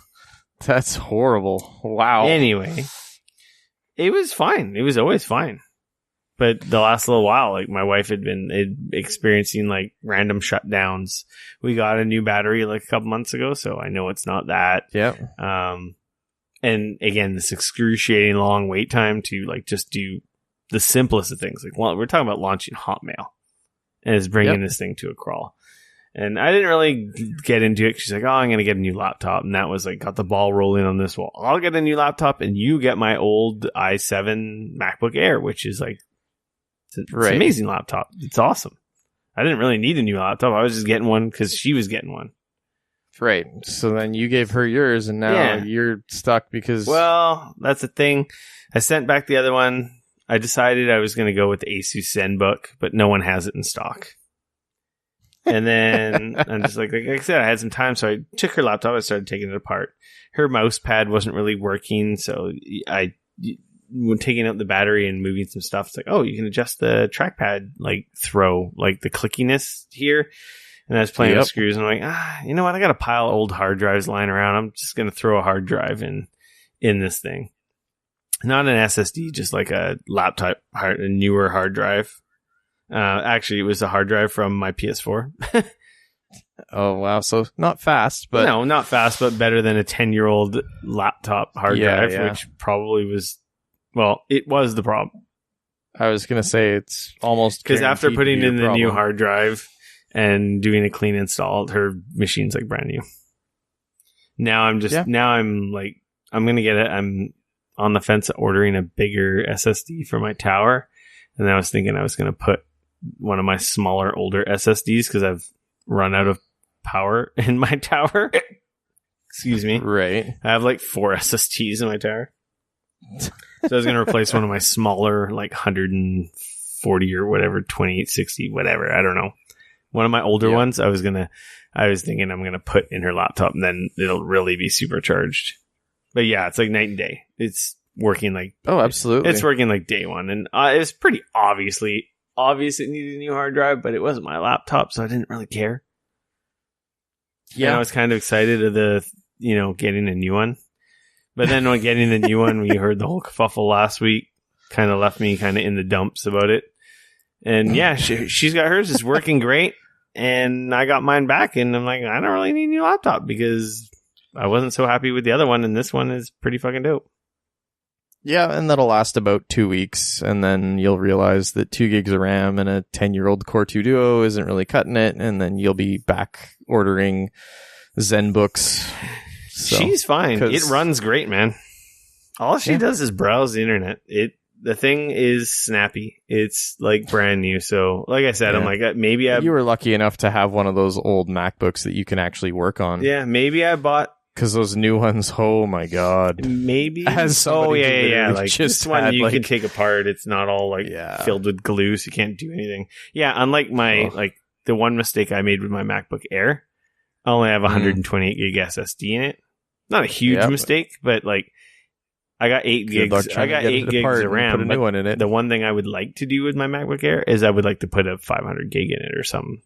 That's horrible. Wow. Anyway. It was fine. It was always fine. But the last little while, like my wife had been experiencing like random shutdowns. We got a new battery like a couple months ago, so I know it's not that. Yeah. And again, this excruciating long wait time to like just do the simplest of things. Like we're talking about launching Hotmail, and it's bringing this thing to a crawl. And I didn't really get into it. She's like, oh, I'm going to get a new laptop. And that was like, got the ball rolling on this. Well, I'll get a new laptop and you get my old i7 MacBook Air, which is like, it's an amazing laptop. It's awesome. I didn't really need a new laptop. I was just getting one because she was getting one. Right. So then you gave her yours and now you're stuck because... Well, that's the thing. I sent back the other one. I decided I was going to go with the Asus ZenBook, but no one has it in stock. And then I'm just like I said, I had some time, so I took her laptop. I started taking it apart. Her mouse pad wasn't really working, so when taking out the battery and moving some stuff, it's like, oh, you can adjust the trackpad throw, like the clickiness here. And I was playing with screws, and I'm like, you know what? I got a pile of old hard drives lying around. I'm just gonna throw a hard drive in this thing, not an SSD, just like a laptop, a newer hard drive. Actually, it was a hard drive from my PS4. Oh, wow. So not fast, but... No, not fast, but better than a 10-year-old laptop hard drive, which probably was... Well, it was the problem. I was going to say it's almost because after putting in the new problem. hard drive and doing a clean install, her machine's like brand new. Now I'm like, I'm going to get it. I'm on the fence ordering a bigger SSD for my tower. And I was thinking I was going to put one of my smaller, older SSDs because I've run out of power in my tower. Excuse me. Right. I have like 4 SSDs in my tower. So I was going to replace one of my smaller, like 140 or whatever, 2860, whatever. I don't know. One of my older ones, I was thinking I'm going to put in her laptop and then it'll really be supercharged. But yeah, it's like night and day. It's working like... Oh, absolutely. It's working like day one. And it was pretty obvious it needed a new hard drive, but it wasn't my laptop, so I didn't really care. Yeah. And I was kind of excited of getting a new one. But then when getting the new one, we heard the whole kerfuffle last week, kind of left me kind of in the dumps about it. And yeah, she's got hers. It's working great. And I got mine back, and I'm like, I don't really need a new laptop because I wasn't so happy with the other one, and this one is pretty fucking dope. Yeah, and that'll last about 2 weeks, and then you'll realize that 2 gigs of RAM and a 10-year-old Core 2 Duo isn't really cutting it, and then you'll be back ordering Zen books. So, she's fine. It runs great, man. All she does is browse the internet. The thing is snappy. It's like brand new. So, like I said, I'm like, maybe you were lucky enough to have one of those old MacBooks that you can actually work on. Yeah, maybe I bought... Because those new ones, oh my god. Maybe. Yeah. Like this one you can take apart. It's not all filled with glue, so you can't do anything. Yeah, unlike my the one mistake I made with my MacBook Air, I only have 128 gig SSD in it. Not a huge mistake, but like I got 8 gigs. I got 8 gigs of RAM. Put a new one in it. The one thing I would like to do with my MacBook Air is I would like to put a 500 gig in it or something.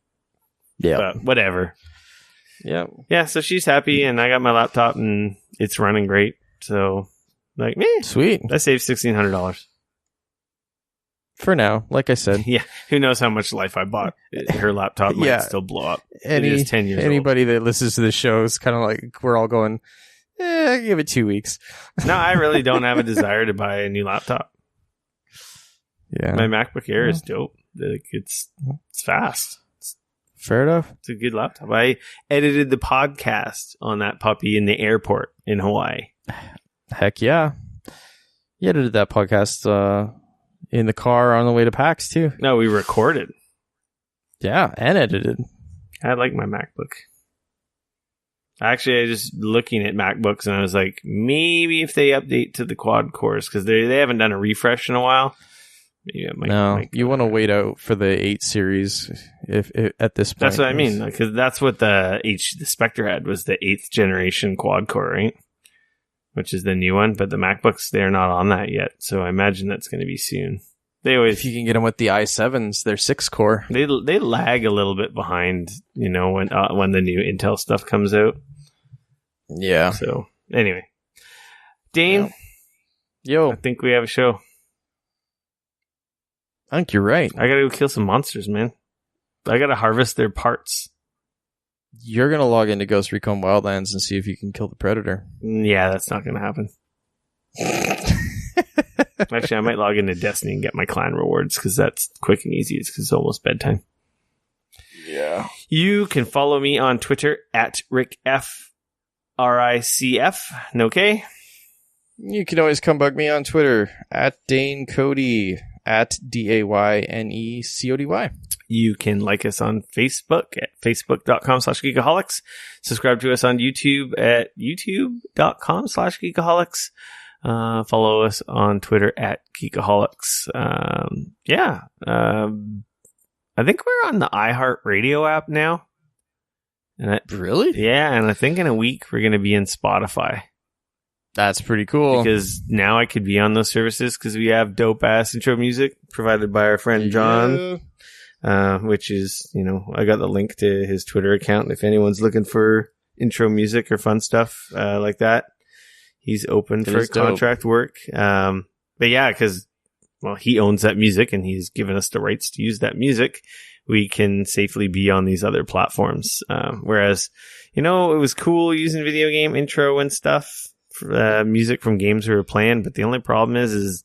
Yeah, but whatever. Yeah, so she's happy, and I got my laptop, and it's running great. So, like, sweet. I saved $1,600 for now. Like I said, yeah. Who knows how much life I bought? Her laptop might still blow up. It is 10 years anybody old. that listens to the show is kind of like we're all going. Give it 2 weeks. No, I really don't have a desire to buy a new laptop. Yeah, my MacBook Air is dope. Like, it's fast. Fair enough. It's a good laptop. I edited the podcast on that puppy in the airport in Hawaii. Heck yeah. You edited that podcast in the car on the way to PAX too. No, we recorded. Yeah, and edited. I like my MacBook. Actually, I just looking at MacBooks and I was like, maybe if they update to the quad cores, because they haven't done a refresh in a while. Maybe you want to wait out for the 8 series if at this point. That's what I mean, because that's what the Spectre had, was the 8th generation quad core, right? Which is the new one, but the MacBooks, they're not on that yet, so I imagine that's going to be soon. If you can get them with the i7s, they're 6-core. They lag a little bit behind, when the new Intel stuff comes out. Yeah. So anyway, Dane, yo, I think we have a show. I think you're right. I gotta go kill some monsters, man. I gotta harvest their parts. You're gonna log into Ghost Recon Wildlands and see if you can kill the Predator. Yeah, that's not gonna happen. Actually, I might log into Destiny and get my clan rewards, because that's quick and easy. It's because it's almost bedtime. Yeah. You can follow me on Twitter at RickF, RICF. No K. You can always come bug me on Twitter at Dane Cody. At DAYNECODY. You can like us on Facebook at facebook.com/Geekoholics. Subscribe to us on YouTube at youtube.com/Geekoholics. Follow us on Twitter at Geekoholics. I think we're on the iHeartRadio app now. Really? Yeah, and I think in a week we're going to be in Spotify. That's pretty cool. Because now I could be on those services because we have dope-ass intro music provided by our friend John, which is, I got the link to his Twitter account. If anyone's looking for intro music or fun stuff like that, he's open for contract work. But yeah, because, he owns that music and he's given us the rights to use that music. We can safely be on these other platforms. Whereas, it was cool using video game intro and stuff. Music from games we were playing, but the only problem is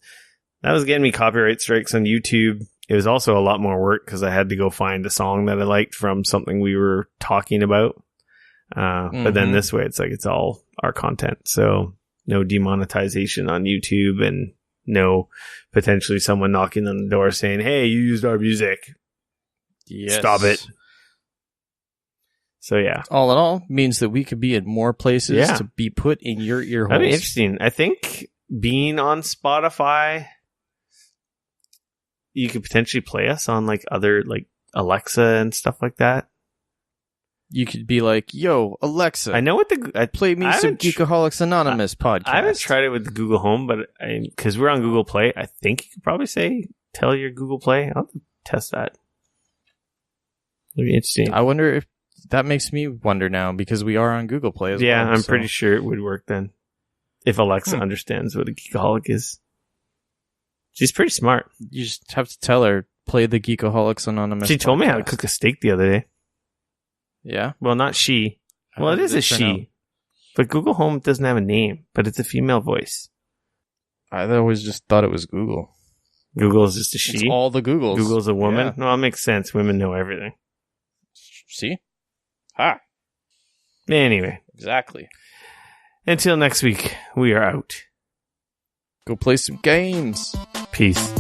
That was getting me copyright strikes on YouTube. It was also a lot more work because I had to go find a song that I liked from something we were talking about. But then this way, it's like it's all our content. So no demonetization on YouTube and no potentially someone knocking on the door saying, hey, you used our music. Yes. Stop it. So yeah. All in all, means that we could be in more places to be put in your ear holes. That'd be interesting. I think being on Spotify, you could potentially play us on like other like Alexa and stuff like that. You could be like, yo, Alexa. I know what play me some Geekoholics Anonymous podcast. I haven't tried it with the Google Home, but because we're on Google Play, I think you could probably say, tell your Google Play. I'll have to test that. It'd be interesting. I wonder if that makes me wonder now because we are on Google Play as well. Yeah, I'm pretty sure it would work then. If Alexa understands what a Geekoholic is. She's pretty smart. You just have to tell her, play the Geekoholics Anonymous She told me how to cook a steak the other day. Yeah? Well, not she. Well, it is a she. But Google Home doesn't have a name, but it's a female voice. I always just thought it was Google. Google is just a she? It's all the Googles. Google's a woman? Yeah. Well, it makes sense. Women know everything. See? Ha. Anyway. Exactly. Until next week, we are out. Go play some games. Peace.